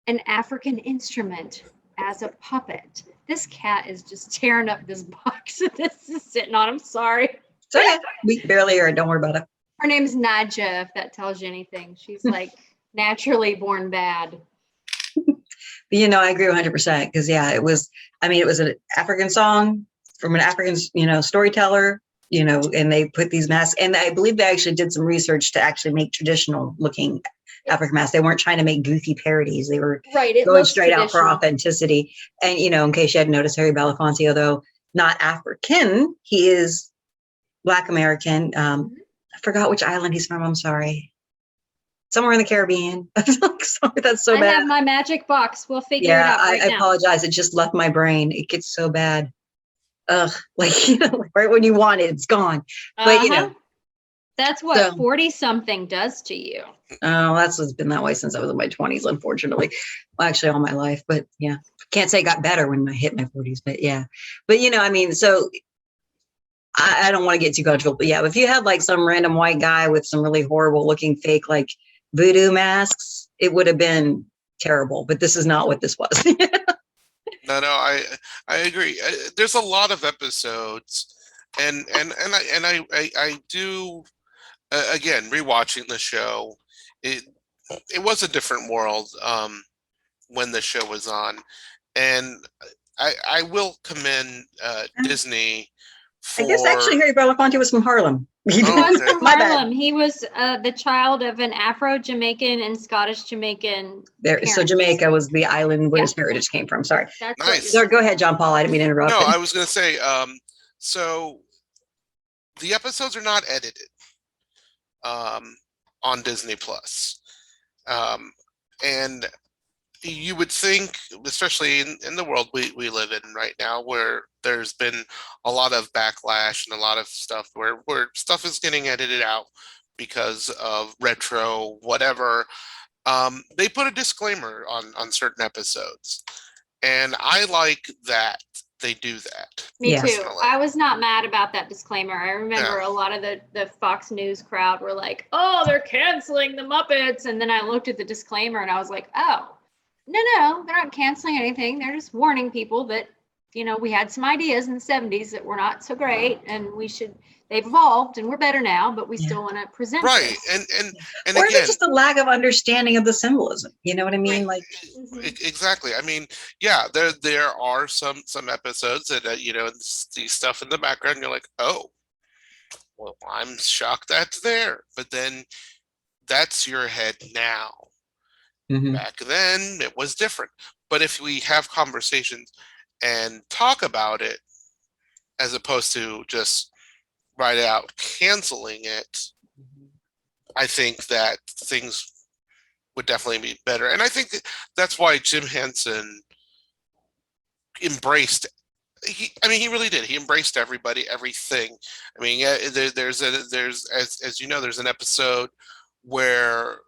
Speaker 3: an African instrument as a puppet. This cat is just tearing up this box that this is sitting on. I'm sorry.
Speaker 1: So yeah, we barely heard. Don't worry about it.
Speaker 3: Her name's Nadja, if that tells you anything. She's like naturally born bad.
Speaker 1: But, I agree 100% because it was an African song from an African, storyteller, and they put these masks, and I believe they actually did some research to actually make traditional looking African masks. They weren't trying to make goofy parodies. They were going straight out for authenticity. And, in case you hadn't noticed, Harry Belafonte, although not African, he is Black American. I forgot which island he's from. I'm sorry. Somewhere in the Caribbean. Sorry, that's so bad.
Speaker 3: I have my magic box. We'll figure it out right
Speaker 1: I
Speaker 3: now.
Speaker 1: apologize. It just left my brain. It gets so bad. Ugh, right when you want it, it's gone. But,
Speaker 3: that's what 40 something does to you.
Speaker 1: Oh, that's what's been that way since I was in my 20s, unfortunately. Well, actually all my life, but yeah. Can't say it got better when I hit my 40s, but yeah. But, so I don't want to get too comfortable, but yeah, if you had like some random white guy with some really horrible looking fake like voodoo masks, it would have been terrible, but this is not what this was.
Speaker 2: No, I agree. There's a lot of episodes, and I do again rewatching the show. It was a different world when the show was on, and I will commend Disney.
Speaker 1: I guess actually Harry Belafonte was from Harlem.
Speaker 3: He was from
Speaker 1: My bad.
Speaker 3: Harlem. He was the child of an Afro-Jamaican and Scottish-Jamaican
Speaker 1: So Jamaica was the island where his heritage came from. Sorry.
Speaker 3: That's
Speaker 2: Nice.
Speaker 1: So go ahead, John Paul. I didn't mean to interrupt.
Speaker 2: No, I was going to say, so the episodes are not edited on Disney Plus. And you would think, especially in the world we live in right now, where there's been a lot of backlash and a lot of stuff where stuff is getting edited out because of retro, whatever. They put a disclaimer on certain episodes. And I like that they do that.
Speaker 3: Me
Speaker 1: Yes.
Speaker 3: too.
Speaker 2: Personally.
Speaker 3: I was not mad about that disclaimer. I remember a lot of the Fox News crowd were like, "Oh, they're canceling the Muppets," and then I looked at the disclaimer and I was like, "Oh, no, they're not canceling anything. They're just warning people that we had some ideas in the '70s that were not so great, and they've evolved and we're better now, but we still want to present
Speaker 2: Right.
Speaker 3: this."
Speaker 2: And
Speaker 1: Or is it
Speaker 2: again,
Speaker 1: just a lack of understanding of the symbolism? You know what I mean? Like,
Speaker 2: exactly. I mean, yeah, there are some episodes that the stuff in the background, you're like, oh, well, I'm shocked that's there. But then that's your head now.
Speaker 1: mhm.
Speaker 2: Back then it was different. But if we have conversations and talk about it as opposed to just right out canceling it, I think that things would definitely be better. And I think that's why Jim Henson embraced. He really did. He embraced everybody, everything. I mean, yeah, there's as you know, there's an episode where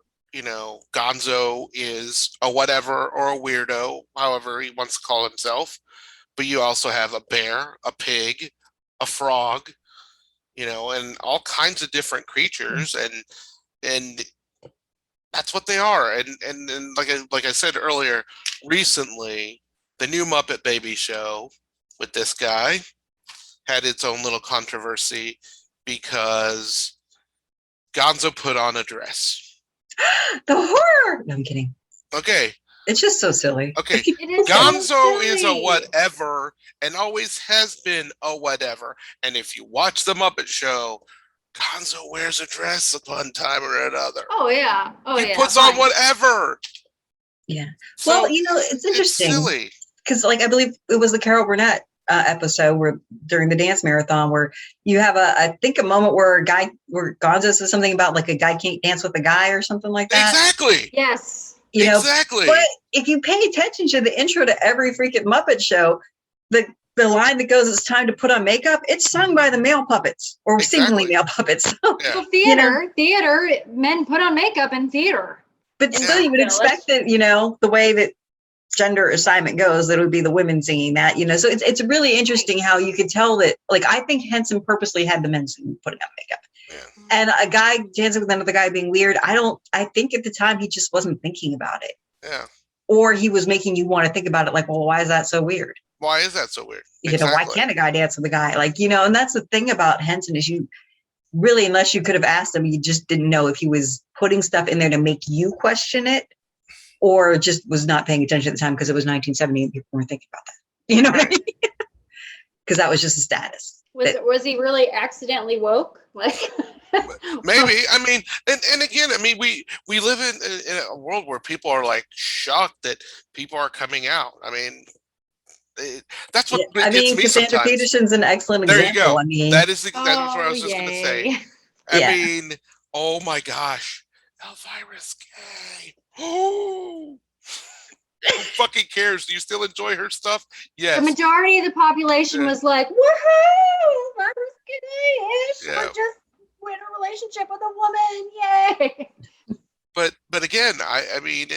Speaker 2: Gonzo is a whatever or a weirdo, however he wants to call himself. But you also have a bear, a pig, a frog, and all kinds of different creatures, and that's what they are. And like I said earlier, recently the new Muppet Baby Show with this guy had its own little controversy because Gonzo put on a dress.
Speaker 1: The horror. No, I'm kidding.
Speaker 2: Okay.
Speaker 1: It's just so silly.
Speaker 2: Okay.
Speaker 3: It is
Speaker 2: Gonzo
Speaker 3: so
Speaker 2: is a
Speaker 3: silly.
Speaker 2: whatever and always has been a whatever. And if you watch the Muppet Show, Gonzo wears a dress at one time or another.
Speaker 3: Oh yeah.
Speaker 2: He puts on
Speaker 3: fine.
Speaker 2: whatever.
Speaker 1: Yeah.
Speaker 2: So
Speaker 1: Well, it's interesting
Speaker 2: silly.
Speaker 1: because, like, I believe it was the Carol Burnett episode where during the dance marathon where you have I think a moment where Gonzo says something about like a guy can't dance with a guy or something like that.
Speaker 2: Exactly.
Speaker 3: Yes.
Speaker 2: Exactly.
Speaker 1: But if you pay attention to the intro to every freaking Muppet Show, the line that goes, "It's time to put on makeup," it's sung by the male puppets or seemingly male puppets.
Speaker 2: Yeah.
Speaker 3: Well, theater, men put on makeup in theater.
Speaker 1: But still, you would expect that, the way that gender assignment goes, that it would be the women singing that, So it's really interesting how you could tell that, like, I think Henson purposely had the men putting on makeup.
Speaker 2: Yeah.
Speaker 1: And a guy dancing with another guy being weird, I think at the time he just wasn't thinking about it.
Speaker 2: Yeah.
Speaker 1: Or he was making you want to think about it, like, well, why is that so weird?
Speaker 2: Why is that so weird?
Speaker 1: Why can't a guy dance with a guy? Like, and that's the thing about Henson is you really, unless you could have asked him, you just didn't know if he was putting stuff in there to make you question it or just was not paying attention at the time because it was 1970 and people weren't thinking about that. You know what I mean? Because that was just a status.
Speaker 3: Was he really accidentally woke? Like
Speaker 2: maybe. I mean, and again, I mean, we live in a world where people are like shocked that people are coming out. I mean, that's what gets me
Speaker 1: Cassandra
Speaker 2: sometimes.
Speaker 1: Peterson's an excellent
Speaker 2: There
Speaker 1: example.
Speaker 2: you go.
Speaker 1: I mean,
Speaker 2: That is exactly what I was just going to say. I
Speaker 1: Yeah.
Speaker 2: mean, oh my gosh, Elvira's gay. Oh, who fucking cares? Do you still enjoy her stuff? Yes.
Speaker 3: the majority of the population was like, "Woohoo! I'm gay-ish.
Speaker 2: Yeah.
Speaker 3: We're just in a relationship with a woman. Yay!"
Speaker 2: But again, I mean,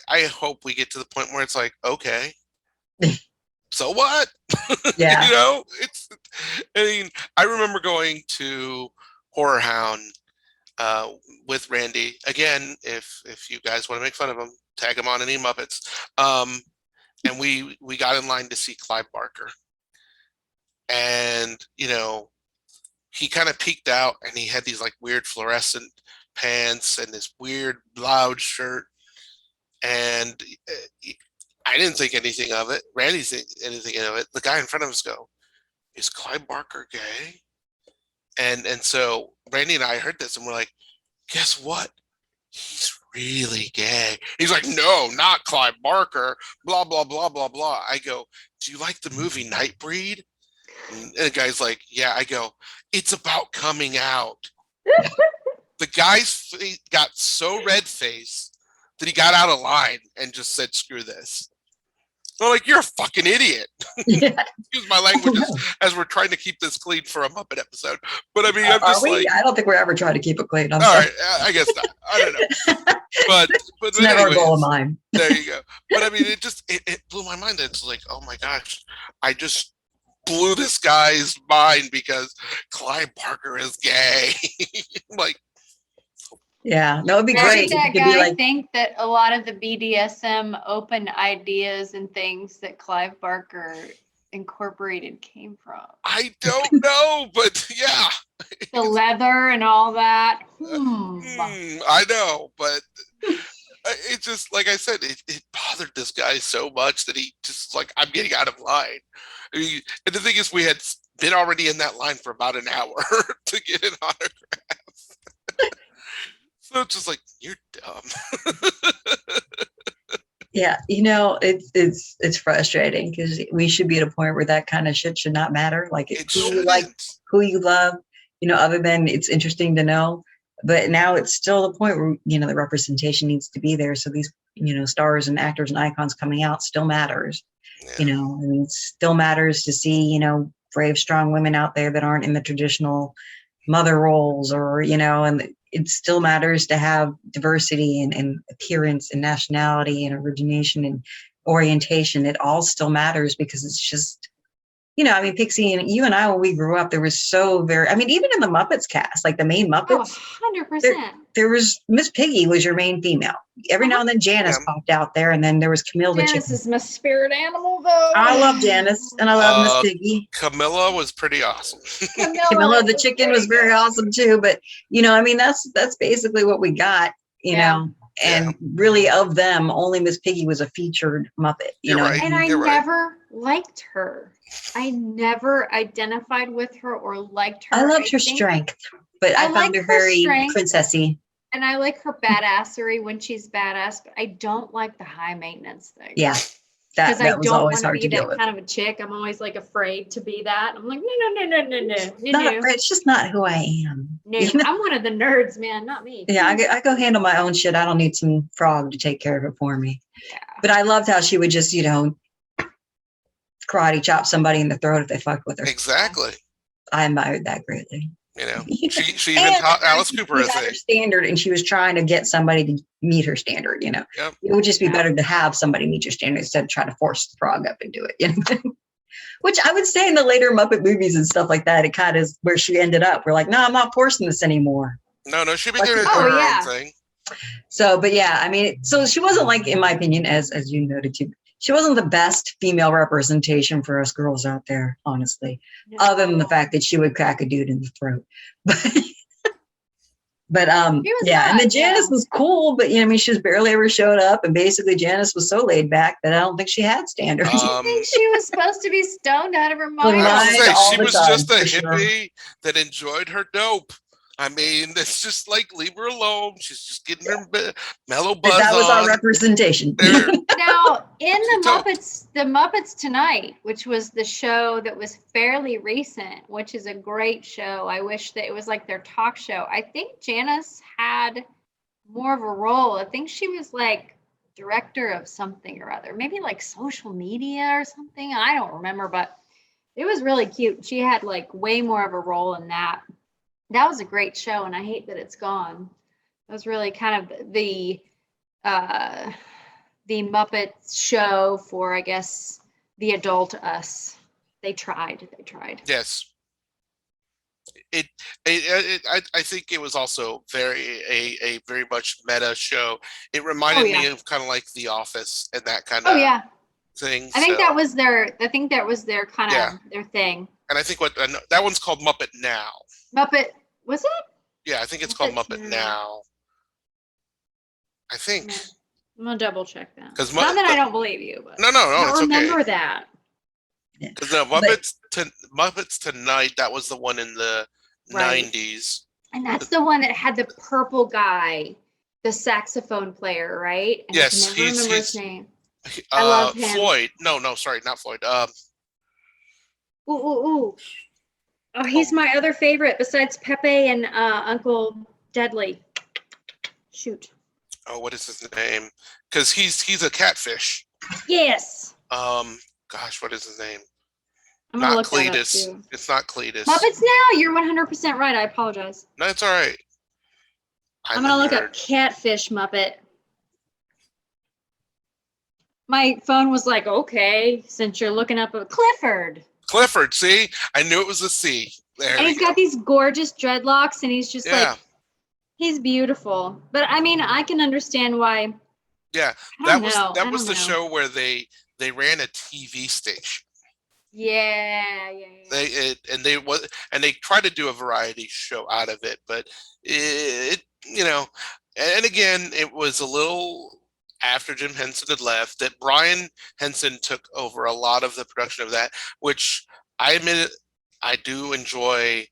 Speaker 2: I hope we get to the point where it's like, okay, so what?
Speaker 1: Yeah.
Speaker 2: I mean, I remember going to Horror Hound with Randy. Again, if you guys want to make fun of him, tag him on any Muppets. And we got in line to see Clive Barker. And, he kind of peeked out and he had these like weird fluorescent pants and this weird loud shirt. And I didn't think anything of it. Randy didn't think anything of it. The guy in front of us go, "Is Clive Barker gay?" And so Randy and I heard this and we're like, guess what? He's really gay. He's like, "No, not Clive Barker, blah, blah, blah, blah, blah." I go, "Do you like the movie Nightbreed?" And the guy's like, "Yeah." I go, "It's about coming out." The guy's got so red-faced that he got out of line and just said, "Screw this." I'm like, "You're a fucking idiot."
Speaker 1: Yeah.
Speaker 2: Excuse my language as we're trying to keep this clean for a Muppet episode. But I mean, I'm
Speaker 1: Are
Speaker 2: just
Speaker 1: we?
Speaker 2: like,
Speaker 1: I don't think we're ever trying to keep it clean. I'm
Speaker 2: all
Speaker 1: sorry.
Speaker 2: right, I guess not. I don't know. But
Speaker 1: It's never a goal of
Speaker 2: anyways,
Speaker 1: mine.
Speaker 2: there you go. But I mean, it blew my mind. It's like, oh my gosh, I just blew this guy's mind because Clive Barker is gay. Like,
Speaker 1: Yeah, that would be
Speaker 3: Where
Speaker 1: great.
Speaker 3: did that
Speaker 1: It could be
Speaker 3: guy
Speaker 1: like,
Speaker 3: think that a lot of the BDSM open ideas and things that Clive Barker incorporated came from?
Speaker 2: I don't know, but yeah.
Speaker 3: The leather and all that.
Speaker 2: I know, but it just, like I said, it bothered this guy so much that he just like, I'm getting out of line. I mean, and the thing is, we had been already in that line for about an hour to get an autograph. So it's just like, you're dumb.
Speaker 1: yeah, you know, it's frustrating because we should be at a point where that kind of shit should not matter. Like
Speaker 2: It
Speaker 1: who you like,
Speaker 2: shouldn't.
Speaker 1: who you love, you know, other than it's interesting to know. But now it's still the point where, you know, the representation needs to be there. So these, you know, stars and actors and icons coming out still matters.
Speaker 2: Yeah.
Speaker 1: You know, and it still matters to see, you know, brave, strong women out there that aren't in the traditional mother roles, or, you know, and it still matters to have diversity and appearance and nationality and origination and orientation. It all still matters because it's just, you know, I mean, Pixie and you and I, when we grew up, there was so very, I mean, even in the Muppets cast, like the main Muppets,
Speaker 3: Oh, 100%.
Speaker 1: there was Miss Piggy was your main female. Every now and then Janice
Speaker 2: Yeah.
Speaker 1: popped out there, and then there was Camille the
Speaker 3: Janice
Speaker 1: chicken.
Speaker 3: is my spirit animal, though.
Speaker 1: I love Janice and I love Miss Piggy.
Speaker 2: Camilla was pretty awesome.
Speaker 1: Camilla the chicken was very awesome too. But you know, I mean, that's basically what we got, you
Speaker 3: Yeah.
Speaker 1: know. And really, of them, only Miss Piggy was a featured Muppet. You
Speaker 2: You're
Speaker 1: know,
Speaker 2: right.
Speaker 3: And I
Speaker 2: You're right.
Speaker 3: never liked her. I never identified with her or liked her.
Speaker 1: I loved her
Speaker 3: think-
Speaker 1: strength, but I
Speaker 3: I
Speaker 1: found
Speaker 3: like
Speaker 1: her
Speaker 3: her
Speaker 1: very
Speaker 3: strength.
Speaker 1: princessy.
Speaker 3: And I like her badassery when she's badass, but I don't like the high maintenance thing.
Speaker 1: Yeah,
Speaker 3: Because I
Speaker 1: that was
Speaker 3: don't
Speaker 1: always
Speaker 3: want to
Speaker 1: hard
Speaker 3: be
Speaker 1: to deal
Speaker 3: that
Speaker 1: with.
Speaker 3: kind of a chick. I'm always like afraid to be that. I'm like, no.
Speaker 1: It's just not who I am.
Speaker 3: No,
Speaker 1: You know?
Speaker 3: I'm one of the nerds, man, not me.
Speaker 1: Yeah, I go handle my own shit. I don't need some frog to take care of it for me.
Speaker 3: Yeah.
Speaker 1: But I loved how she would just, you know, karate chop somebody in the throat if they fucked with her.
Speaker 2: Exactly.
Speaker 1: I admired that greatly.
Speaker 2: You know, she even
Speaker 1: And
Speaker 2: taught Alice Cooper a
Speaker 1: she got her
Speaker 2: thing.
Speaker 1: standard, and she was trying to get somebody to meet her standard. You know,
Speaker 2: Yep.
Speaker 1: it would just be
Speaker 3: Yeah.
Speaker 1: better to have somebody meet your standard instead of trying to force the frog up and do it. You know, which I would say in the later Muppet movies and stuff like that, it kind of is where she ended up. We're like, no, I'm not forcing this anymore.
Speaker 2: No, she
Speaker 1: Like,
Speaker 2: began to do
Speaker 3: oh,
Speaker 2: her
Speaker 3: yeah.
Speaker 2: own thing.
Speaker 1: So, but yeah, I mean, so she wasn't like, in my opinion, as you noted too, she wasn't the best female representation for us girls out there, honestly, other than the fact that she would crack a dude in the throat. But
Speaker 3: She was
Speaker 1: yeah, and then
Speaker 3: hot, yeah.
Speaker 1: Janice was cool, but you know, I mean, she just barely ever showed up, and basically Janice was so laid back that I don't think she had standards.
Speaker 3: I think she was supposed to be stoned out of her mind.
Speaker 1: Well,
Speaker 2: I was
Speaker 1: Lied
Speaker 2: gonna
Speaker 1: all
Speaker 2: say, she
Speaker 1: the
Speaker 2: was
Speaker 1: time,
Speaker 2: just a
Speaker 1: for sure.
Speaker 2: hippie that enjoyed her dope. I mean, it's just like, leave her alone. She's just getting her mellow buzz
Speaker 1: That was our
Speaker 2: on.
Speaker 1: representation.
Speaker 2: There.
Speaker 3: Now, in
Speaker 2: So-
Speaker 3: the Muppets Tonight, which was the show that was fairly recent, which is a great show. I wish that it was like their talk show. I think Janice had more of a role. I think she was like director of something or other, maybe like social media or something. I don't remember, but it was really cute. She had like way more of a role in that. That was a great show, and I hate that it's gone. It was really kind of the Muppet show for, I guess, the adult us. They tried.
Speaker 2: Yes. I think it was also a very much meta show. It reminded me of kind of like The Office and that kind of
Speaker 3: Oh yeah,
Speaker 2: thing.
Speaker 3: I think
Speaker 2: so-
Speaker 3: that was their kind of
Speaker 2: Yeah.
Speaker 3: their thing.
Speaker 2: And I think that one's called Muppet Now.
Speaker 3: Muppet, was it?
Speaker 2: Yeah, I think it's called
Speaker 3: Muppet
Speaker 2: Muppet
Speaker 3: Now.
Speaker 2: Now. I think.
Speaker 3: Yeah. I'm gonna double check that.
Speaker 2: 'Cause
Speaker 3: Not that I don't believe you, but
Speaker 2: No,
Speaker 3: I don't
Speaker 2: it's
Speaker 3: remember
Speaker 2: okay.
Speaker 3: that.
Speaker 2: Because the Muppets Tonight, that was the one in the
Speaker 3: Right.
Speaker 2: 90s.
Speaker 3: And that's the one that had the purple guy, the saxophone player, right? And
Speaker 2: Yes,
Speaker 3: I can never remember his
Speaker 2: he's-
Speaker 3: name. I love him.
Speaker 2: Floyd. No, sorry, not Floyd.
Speaker 3: Ooh. Oh, he's my other favorite besides Pepe and Uncle Dudley. Shoot.
Speaker 2: Oh, what is his name? Because he's a catfish.
Speaker 3: Yes.
Speaker 2: Gosh, what is his name?
Speaker 3: I'm gonna
Speaker 2: Not
Speaker 3: look that up
Speaker 2: Cletus.
Speaker 3: too.
Speaker 2: It's not Cletus.
Speaker 3: Muppets Now. You're 100% right. I apologize.
Speaker 2: No, it's all right.
Speaker 3: I'm gonna look up catfish Muppet. My phone was like, okay, since you're looking up a Clifford.
Speaker 2: Clifford. See, I knew it was a C. There.
Speaker 3: And he's got these gorgeous dreadlocks, and he's just
Speaker 2: Yeah.
Speaker 3: like, he's beautiful. But I mean, I can understand why.
Speaker 2: Yeah,
Speaker 3: I
Speaker 2: that
Speaker 3: don't
Speaker 2: was the
Speaker 3: know.
Speaker 2: show where they ran a TV station.
Speaker 3: Yeah.
Speaker 2: They tried to do a variety show out of it, but it and again it was a little after Jim Henson had left that Brian Henson took over a lot of the production of that, which I admit I do enjoy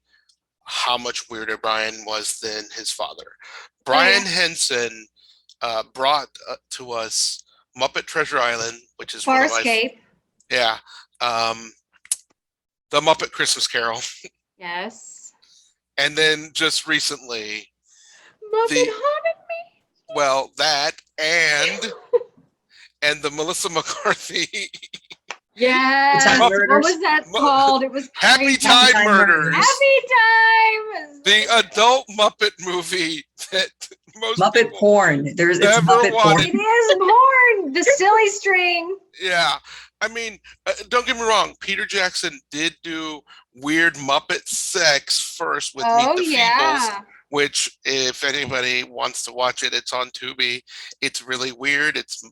Speaker 2: how much weirder Brian was than his father. Brian Henson brought to us Muppet Treasure Island, which is one of my
Speaker 3: Farscape.
Speaker 2: yeah. The Muppet Christmas Carol.
Speaker 3: Yes.
Speaker 2: And then just recently,
Speaker 3: Muppet haunted me.
Speaker 2: well, that and the Melissa McCarthy
Speaker 3: Yes.
Speaker 1: Time
Speaker 3: What
Speaker 1: Murders.
Speaker 3: was that called? It was
Speaker 2: Happy
Speaker 3: crazy.
Speaker 2: Time
Speaker 1: Time
Speaker 2: Murders.
Speaker 1: Murders.
Speaker 3: Happy Time.
Speaker 2: The adult Muppet movie that most
Speaker 1: Muppet
Speaker 2: people
Speaker 1: porn. It's
Speaker 2: never
Speaker 1: Muppet porn.
Speaker 2: wanted.
Speaker 3: It is porn. The silly string.
Speaker 2: Yeah. I mean, don't get me wrong. Peter Jackson did do weird Muppet sex first with Meet the Feebles, which, if anybody wants to watch it, it's on Tubi. It's really weird. It's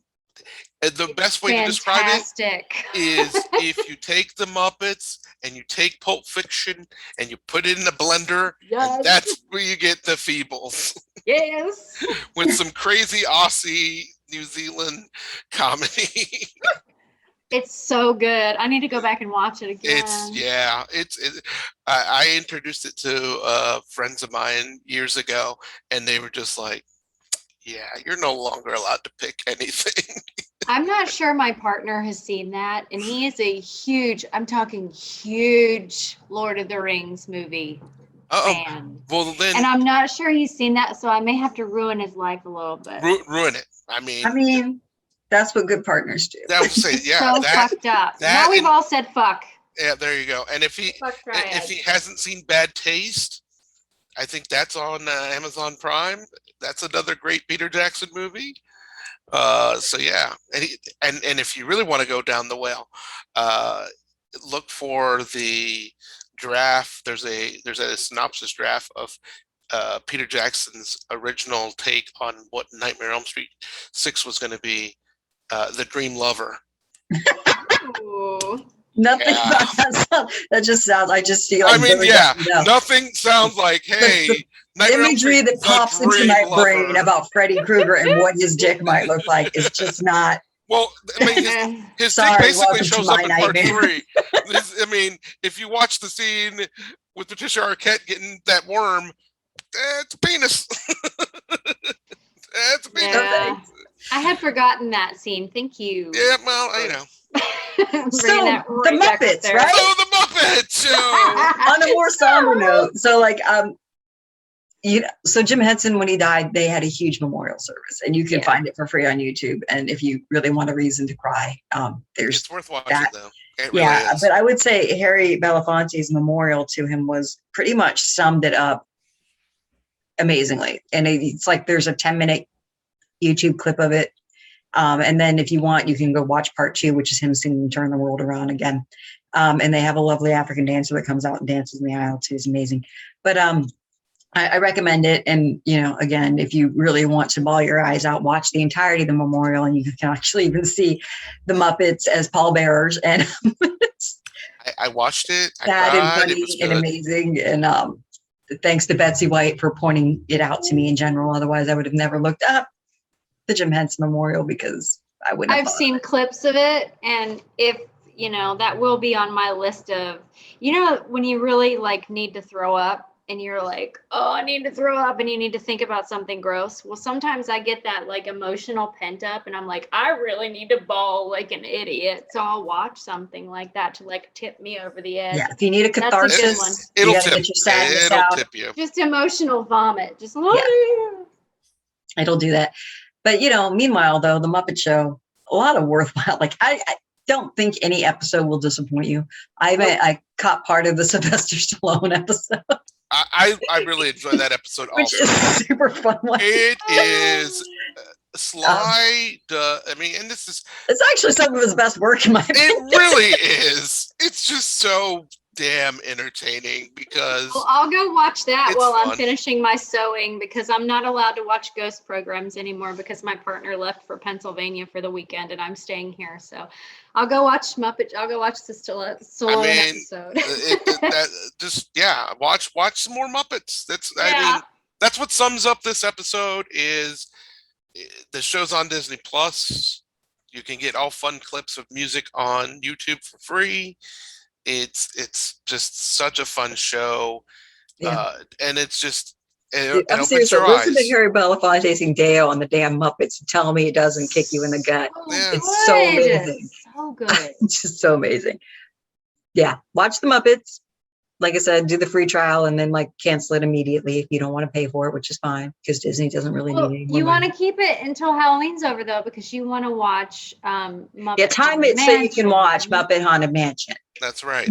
Speaker 2: the best way to describe it
Speaker 3: Fantastic.
Speaker 2: is if you take the Muppets and you take Pulp Fiction and you put it in a blender, and that's where you get the Feebles
Speaker 3: Yes.
Speaker 2: with some crazy Aussie New Zealand comedy.
Speaker 3: It's so good. I need to go back and watch it again.
Speaker 2: I introduced it to friends of mine years ago, and they were just like, "Yeah, you're no longer allowed to pick anything."
Speaker 3: I'm not sure my partner has seen that, and he is a huge, I'm talking huge Lord of the Rings movie fan.
Speaker 2: Well, then
Speaker 3: And I'm not sure he's seen that, so I may have to ruin his life a little bit.
Speaker 2: ruin it. I mean,
Speaker 1: That's what good partners do.
Speaker 2: that would say,
Speaker 3: It's
Speaker 2: yeah,
Speaker 3: so fucked up. Now we've all said fuck.
Speaker 2: Yeah, there you go. And if he
Speaker 3: Fuck
Speaker 2: hasn't seen Bad Taste, I think that's on Amazon Prime. That's another great Peter Jackson movie. So yeah, and if you really want to go down the well, look for the draft. There's a synopsis draft of Peter Jackson's original take on what Nightmare on Elm Street 6 was going to be, The Dream Lover.
Speaker 3: Ooh.
Speaker 1: Nothing
Speaker 2: Yeah.
Speaker 1: about that just sounds. I just feel. Like
Speaker 2: I mean,
Speaker 1: Billy
Speaker 2: yeah,
Speaker 1: doesn't know.
Speaker 2: nothing sounds like, hey,
Speaker 1: The
Speaker 2: Nightmare on Elm
Speaker 1: imagery
Speaker 2: Street,
Speaker 1: that
Speaker 2: The
Speaker 1: pops into
Speaker 2: Dream
Speaker 1: my
Speaker 2: Lover.
Speaker 1: brain about Freddy Krueger and what his dick might look like is just not.
Speaker 2: Well, I mean, his dick
Speaker 1: Sorry,
Speaker 2: basically
Speaker 1: welcome to
Speaker 2: shows up
Speaker 1: my
Speaker 2: in part
Speaker 1: nightmare.
Speaker 2: 3. I mean, if you watch the scene with Patricia Arquette getting that worm, it's a penis. It's a penis.
Speaker 3: Yeah. I had forgotten that scene. Thank you.
Speaker 2: Yeah, well, you know.
Speaker 3: Bringing
Speaker 1: So,
Speaker 3: that
Speaker 1: the
Speaker 3: right back up
Speaker 1: Muppets,
Speaker 3: there.
Speaker 1: right?
Speaker 2: So the Muppet Show.
Speaker 1: On a more somber note, so like so Jim Henson, when he died, they had a huge memorial service, and you can find it for free on YouTube. And if you really want a reason to cry, there's
Speaker 2: It's worth watching,
Speaker 1: that.
Speaker 2: though. It really is.
Speaker 1: But I would say Harry Belafonte's memorial to him was pretty much summed it up amazingly. And it's like there's a 10-minute YouTube clip of it. And then if you want, you can go watch part 2, which is him singing Turn the World Around Again. And they have a lovely African dancer that comes out and dances in the aisle too. It's amazing. But I recommend it. And, again, if you really want to bawl your eyes out, watch the entirety of the memorial, and you can actually even see the Muppets as pallbearers. And
Speaker 2: I watched it.
Speaker 1: sad and
Speaker 2: cried. It
Speaker 1: funny
Speaker 2: was
Speaker 1: and
Speaker 2: good.
Speaker 1: amazing. And thanks to Betsy White for pointing it out to me in general. Otherwise, I would have never looked up the Jim Henson Memorial because I wouldn't have
Speaker 3: I've
Speaker 1: thought
Speaker 3: seen
Speaker 1: of it.
Speaker 3: clips of it, and if that will be on my list of when you really like need to throw up and you're like, oh, I need to throw up, and you need to think about something gross. Well, sometimes I get that like emotional pent up, and I'm like, I really need to bawl like an idiot. So I'll watch something like that to like tip me over the edge.
Speaker 1: Yeah, if you need a
Speaker 3: That's a good
Speaker 1: catharsis,
Speaker 3: one.
Speaker 1: you
Speaker 2: It'll
Speaker 1: gotta
Speaker 2: tip.
Speaker 1: get your sadness
Speaker 2: It'll
Speaker 1: out.
Speaker 2: tip you.
Speaker 3: Just emotional vomit. Just
Speaker 1: It'll do that. But meanwhile, though, the Muppet Show, a lot of worthwhile. Like I don't think any episode will disappoint you. I caught part of the Sylvester Stallone episode,
Speaker 2: I really enjoy that episode
Speaker 1: which
Speaker 2: also.
Speaker 1: is a super fun one.
Speaker 2: It is Sly. I mean, and this is
Speaker 1: It's actually some of his best work, in my opinion.
Speaker 2: it. Really is. It's just so damn entertaining because
Speaker 3: Well, I'll go watch that
Speaker 2: It's
Speaker 3: while I'm
Speaker 2: fun.
Speaker 3: finishing my sewing because I'm not allowed to watch ghost programs anymore because my partner left for Pennsylvania for the weekend and I'm staying here. So I'll go watch Muppet. I'll go watch the Stallone episode.
Speaker 2: watch some more Muppets. I
Speaker 3: Yeah.
Speaker 2: mean, that's what sums up this episode. Is the show's on Disney Plus. You can get all fun clips of music on YouTube for free. It's just such a fun show,
Speaker 1: Yeah.
Speaker 2: and it's just
Speaker 1: Dude,
Speaker 2: it
Speaker 1: I'm
Speaker 2: opens
Speaker 1: serious.
Speaker 2: your
Speaker 1: Listen to
Speaker 2: eyes.
Speaker 1: Harry Belafonte sing Deo on the damn Muppets and tell me it doesn't kick you in the gut.
Speaker 2: Yeah.
Speaker 1: It's so
Speaker 3: good.
Speaker 1: amazing.
Speaker 3: So good.
Speaker 1: It's just so amazing. Yeah, watch the Muppets. Like I said, do the free trial and then like cancel it immediately if you don't want to pay for it, which is fine because Disney doesn't really
Speaker 3: Well,
Speaker 1: need any more
Speaker 3: you want
Speaker 1: money.
Speaker 3: to keep it until Halloween's over though because you want to watch Muppet
Speaker 1: Yeah, time
Speaker 3: Haunted
Speaker 1: it so you can watch
Speaker 3: Mansion.
Speaker 1: Muppet Haunted Mansion.
Speaker 2: That's right.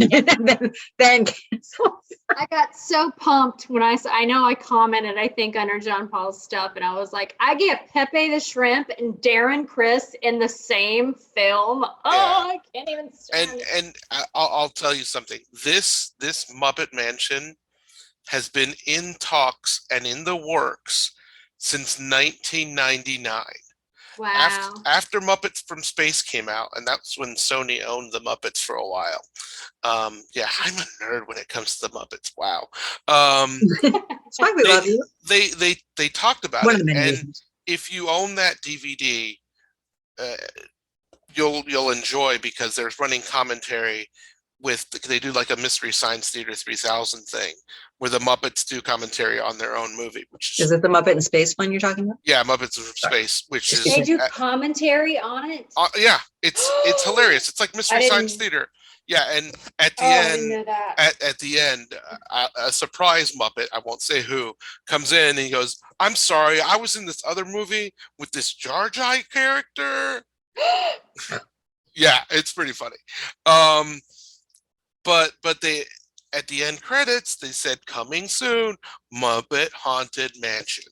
Speaker 1: then cancel.
Speaker 3: I got so pumped when I know I commented, I think, under John Paul's stuff, and I was like, I get Pepe the Shrimp and Darren Criss in the same film. Oh, I can't even stand it.
Speaker 2: And I'll tell you something. This Muppet Mansion has been in talks and in the works since 1999.
Speaker 3: Wow.
Speaker 2: After Muppets from Space came out, and that's when Sony owned the Muppets for a while. Yeah, I'm a nerd when it comes to the Muppets. Wow.
Speaker 1: It's fine, we love you.
Speaker 2: They talked about
Speaker 1: One of
Speaker 2: it,
Speaker 1: the many
Speaker 2: and
Speaker 1: reasons.
Speaker 2: if you own that DVD, you'll enjoy because there's running commentary they do like a Mystery Science Theater 3000 thing where the Muppets do commentary on their own movie, which
Speaker 1: Is
Speaker 2: is
Speaker 1: it the Muppet in Space one you're talking about?
Speaker 2: yeah, Muppets from Space, which is
Speaker 3: They do commentary on it.
Speaker 2: yeah, it's hilarious. It's like Mystery
Speaker 3: I
Speaker 2: Science
Speaker 3: didn't-
Speaker 2: Theater. Yeah, and at the
Speaker 3: I didn't
Speaker 2: end,
Speaker 3: know that.
Speaker 2: at the end, a surprise Muppet, I won't say who, comes in and he goes, "I'm sorry, I was in this other movie with this Jar Jar character." Yeah, it's pretty funny. But they at the end credits they said coming soon, Muppet Haunted Mansion.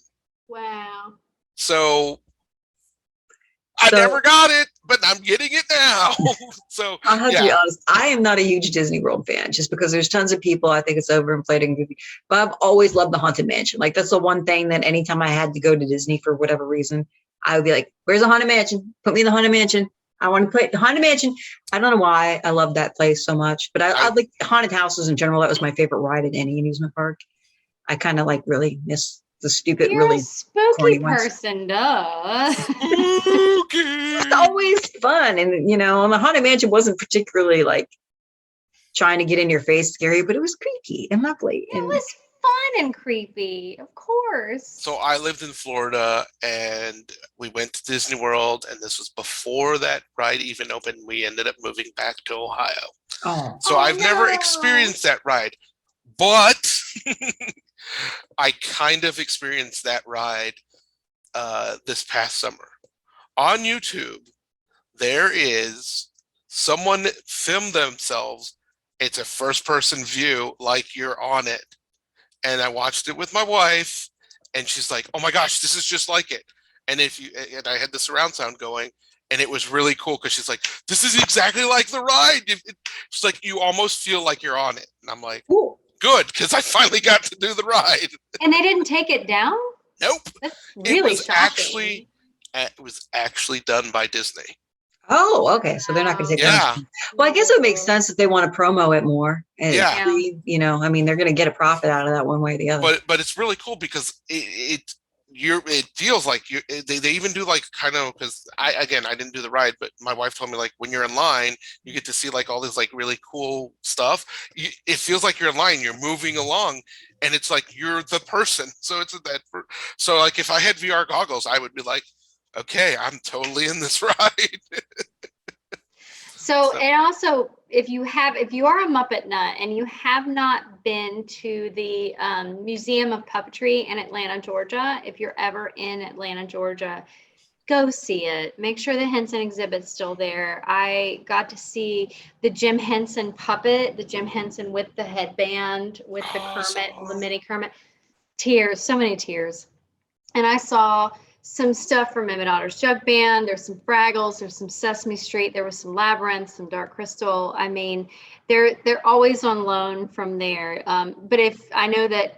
Speaker 3: Wow.
Speaker 2: So I
Speaker 1: So-
Speaker 2: never got it, but I'm getting it now. So
Speaker 1: I'll have to be
Speaker 2: yeah,
Speaker 1: honest. I am not a huge Disney World fan just because there's tons of people. I think it's overinflated movie, but I've always loved the Haunted Mansion. Like that's the one thing that anytime I had to go to Disney for whatever reason, I would be like, "Where's the Haunted Mansion? Put me in the Haunted Mansion. I want to play the Haunted Mansion." I don't know why I love that place so much, but I like haunted houses in general. That was my favorite ride at any amusement park. I kind of like really miss the stupid,
Speaker 3: You're
Speaker 1: really
Speaker 3: a spooky
Speaker 1: corny ones.
Speaker 3: person, duh.
Speaker 2: spooky.
Speaker 1: It's always fun. And, and the Haunted Mansion wasn't particularly like trying to get in your face scary, but it was creepy and lovely.
Speaker 3: It
Speaker 1: And
Speaker 3: was fun and creepy, of course.
Speaker 2: So I lived in Florida and we went to Disney World, and this was before that ride even opened. We ended up moving back to Ohio. So
Speaker 3: Oh,
Speaker 2: I've never
Speaker 3: no.
Speaker 2: experienced that ride, but I kind of experienced that ride this past summer. On YouTube, there is someone filmed themselves. It's a first-person view, like you're on it. And I watched it with my wife, and she's like, "Oh my gosh, this is just like it." And and I had the surround sound going, and it was really cool because she's like, "This is exactly like the ride." She's like, "You almost feel like you're on it." And I'm like,
Speaker 1: cool.
Speaker 2: "Good," because I finally got to do the ride.
Speaker 3: And they didn't take it down?
Speaker 2: Nope,
Speaker 3: That's really shocking.
Speaker 2: it was actually done by Disney.
Speaker 1: Oh, okay. So they're not going to take
Speaker 2: Yeah.
Speaker 1: that. Well, I guess it makes sense that they want to promo it more. And
Speaker 2: Yeah.
Speaker 1: I mean, they're going to get a profit out of that one way or the other.
Speaker 2: But it's really cool because it feels like they even do like kind of, because I didn't do the ride, but my wife told me like when you're in line you get to see like all this like really cool stuff. It feels like you're in line, you're moving along, and it's like you're the person. So it's so like if I had VR goggles I would be like, okay, I'm totally in this ride.
Speaker 3: So, and also, if you are a Muppet nut and you have not been to the Museum of Puppetry in Atlanta, Georgia, if you're ever in Atlanta, Georgia, go see it. Make sure the Henson exhibit's still there. I got to see the Jim Henson puppet, the Jim Henson with the headband, with the Kermit, the mini Kermit. Tears, so many tears. And I saw some stuff from Emmett Otter's Jug Band. There's some Fraggles. There's some Sesame Street. There was some Labyrinth, some Dark Crystal. I mean, they're always on loan from there. But if I know that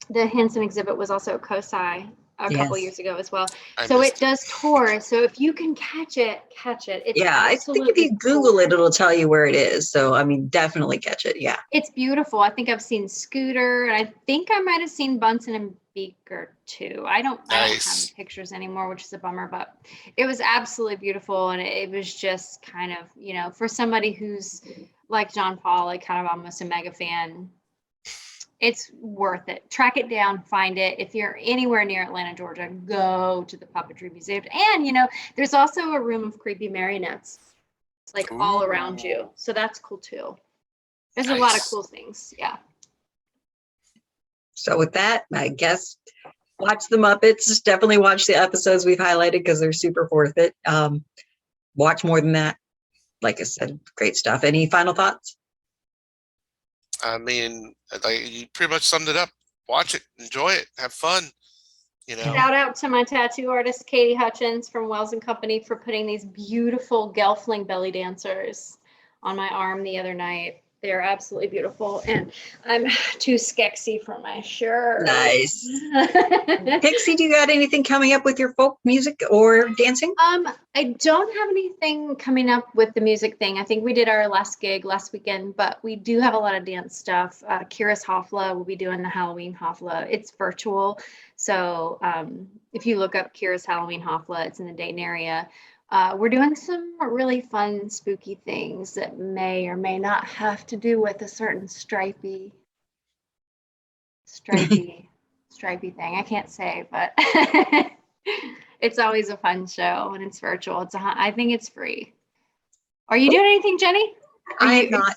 Speaker 3: the Henson exhibit was also at COSI a couple years ago as well. So it does tour. So if you can catch it. It's
Speaker 1: I think if you Google it, it'll tell you where it is. So, I mean, definitely catch it. Yeah.
Speaker 3: It's beautiful. I think I've seen Scooter, and I think I might have seen Bunsen and Beaker too. I don't have the pictures anymore, which is a bummer, but it was absolutely beautiful. And it was just kind of, for somebody who's like John Paul, like kind of almost a mega fan, it's worth it. Track it down, find it. If you're anywhere near Atlanta, Georgia, go to the Puppetry Museum. And, there's also a room of creepy marionettes, like all around you. So that's cool too. There's a lot of cool things. Yeah.
Speaker 1: So with that, I guess watch the Muppets. Definitely watch the episodes we've highlighted because they're super worth it. Watch more than that. Like I said, great stuff. Any final thoughts?
Speaker 2: I mean, you pretty much summed it up. Watch it, enjoy it, have fun.
Speaker 3: Shout out to my tattoo artist, Katie Hutchins from Wells and Company, for putting these beautiful Gelfling belly dancers on my arm the other night. They're absolutely beautiful, and I'm too skexy for my shirt.
Speaker 1: Nice. Pixie, do you got anything coming up with your folk music or dancing?
Speaker 3: I don't have anything coming up with the music thing. I think we did our last gig last weekend, but we do have a lot of dance stuff. Kira's Hofla will be doing the Halloween Hofla. It's virtual, so if you look up Kira's Halloween Hofla, it's in the Dayton area. We're doing some really fun, spooky things that may or may not have to do with a certain stripey thing. I can't say, but it's always a fun show and it's virtual. I think it's free. Are you doing anything, Jenny?
Speaker 1: I am not.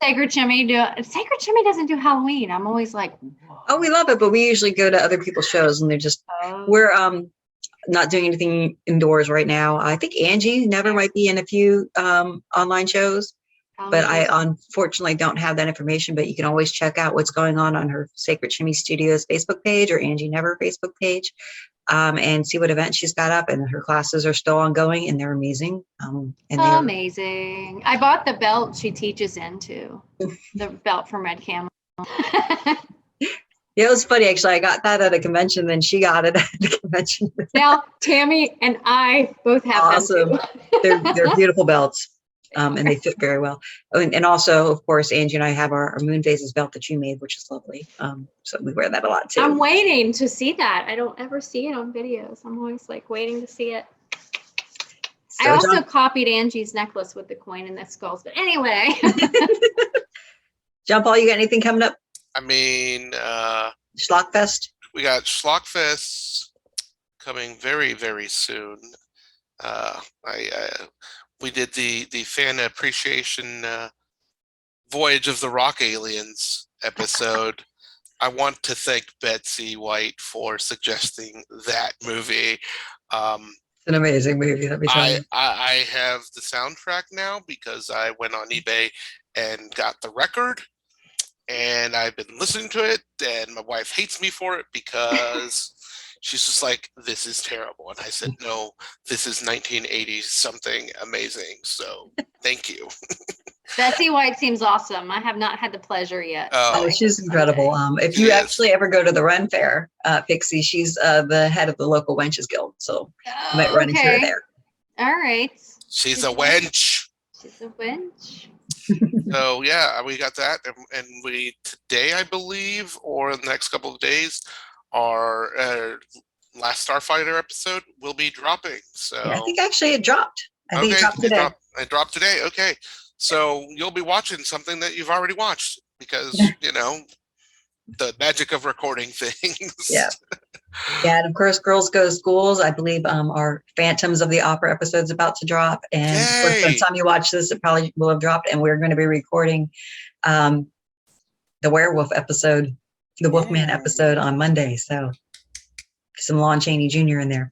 Speaker 3: Sacred Chimney doesn't do Halloween. I'm always like, whoa.
Speaker 1: Oh, we love it, but we usually go to other people's shows and they're just we're not doing anything indoors right now. I think Angie never might be in a few online shows, but I unfortunately don't have that information. But you can always check out what's going on her Sacred Chimney Studios Facebook page or Angie Never Facebook page, and see what events she's got up. And her classes are still ongoing, and they're amazing.
Speaker 3: Amazing! I bought the belt she teaches into, the belt from Red Camel.
Speaker 1: Yeah, it was funny, actually. I got that at a convention, then she got it at the convention.
Speaker 3: Now, Tammy and I both have
Speaker 1: awesome.
Speaker 3: them too.
Speaker 1: They're beautiful belts, and they fit very well. And also, of course, Angie and I have our Moon Phases belt that you made, which is lovely. So we wear that a lot too.
Speaker 3: I'm waiting to see that. I don't ever see it on videos. I'm always like waiting to see it. So I also copied Angie's necklace with the coin and the skulls. But anyway.
Speaker 1: John Paul, you got anything coming up?
Speaker 2: I mean,
Speaker 1: Schlockfest.
Speaker 2: We got Schlockfest coming very, very soon. We did the fan appreciation Voyage of the Rock Aliens episode. I want to thank Betsy White for suggesting that movie.
Speaker 1: It's an amazing movie. Let me tell you.
Speaker 2: I have the soundtrack now because I went on eBay and got the record. And I've been listening to it, and my wife hates me for it because she's just like, this is terrible. And I said, no, this is 1980s something amazing. So thank you.
Speaker 3: Betsy White seems awesome. I have not had the pleasure yet.
Speaker 1: Oh, she's incredible. If you actually ever go to the Run Fair, Pixie, she's the head of the local Wenches Guild. So you might run into her there.
Speaker 3: All right.
Speaker 2: She's a wench.
Speaker 3: She's a wench.
Speaker 2: So yeah, we got that, and we today, I believe, or in the next couple of days, our last Starfighter episode will be dropping. So
Speaker 1: Yeah, I think actually it dropped. I think it
Speaker 2: okay,
Speaker 1: dropped today.
Speaker 2: it dropped today. Okay, so you'll be watching something that you've already watched because the magic of recording things.
Speaker 1: Yeah. Yeah, and of course, Girls Go to Schools. I believe our Phantoms of the Opera episode's about to drop, and of course, by the
Speaker 2: Yay!
Speaker 1: time you watch this, it probably will have dropped. And we're going to be recording the Werewolf episode, the Wolfman episode on Monday. So some Lon Chaney Jr. in there.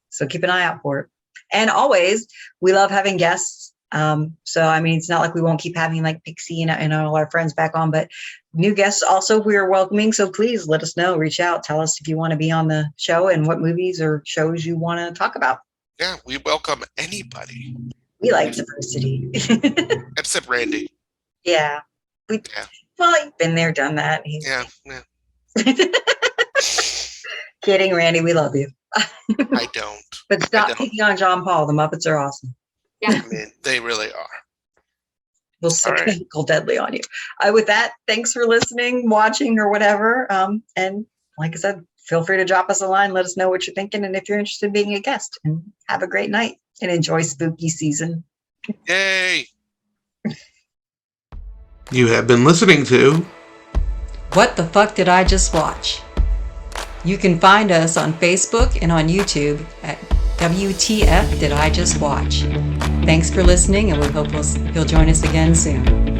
Speaker 1: So keep an eye out for it. And always, we love having guests. So I mean, it's not like we won't keep having like Pixie and all our friends back on, but new guests also we are welcoming. So please let us know, reach out, tell us if you want to be on the show and what movies or shows you want to talk about.
Speaker 2: Yeah, we welcome anybody
Speaker 1: We like diversity.
Speaker 2: except Randy.
Speaker 1: Yeah. Well, he's been there, done that.
Speaker 2: Yeah.
Speaker 1: Kidding, Randy. We love you.
Speaker 2: I don't.
Speaker 1: But stop
Speaker 2: don't.
Speaker 1: picking on John Paul. The Muppets are awesome.
Speaker 3: Yeah.
Speaker 2: I mean, they really are.
Speaker 1: We'll
Speaker 2: All right.
Speaker 1: Uncle Deadly on you. With that, thanks for listening, watching, or whatever. And like I said, feel free to drop us a line. Let us know what you're thinking, and if you're interested in being a guest. And have a great night and enjoy spooky season.
Speaker 2: Yay!
Speaker 5: You have been listening to
Speaker 6: What the Fuck Did I Just Watch? You can find us on Facebook and on YouTube at WTF Did I Just Watch? Thanks for listening, and we hope you'll join us again soon.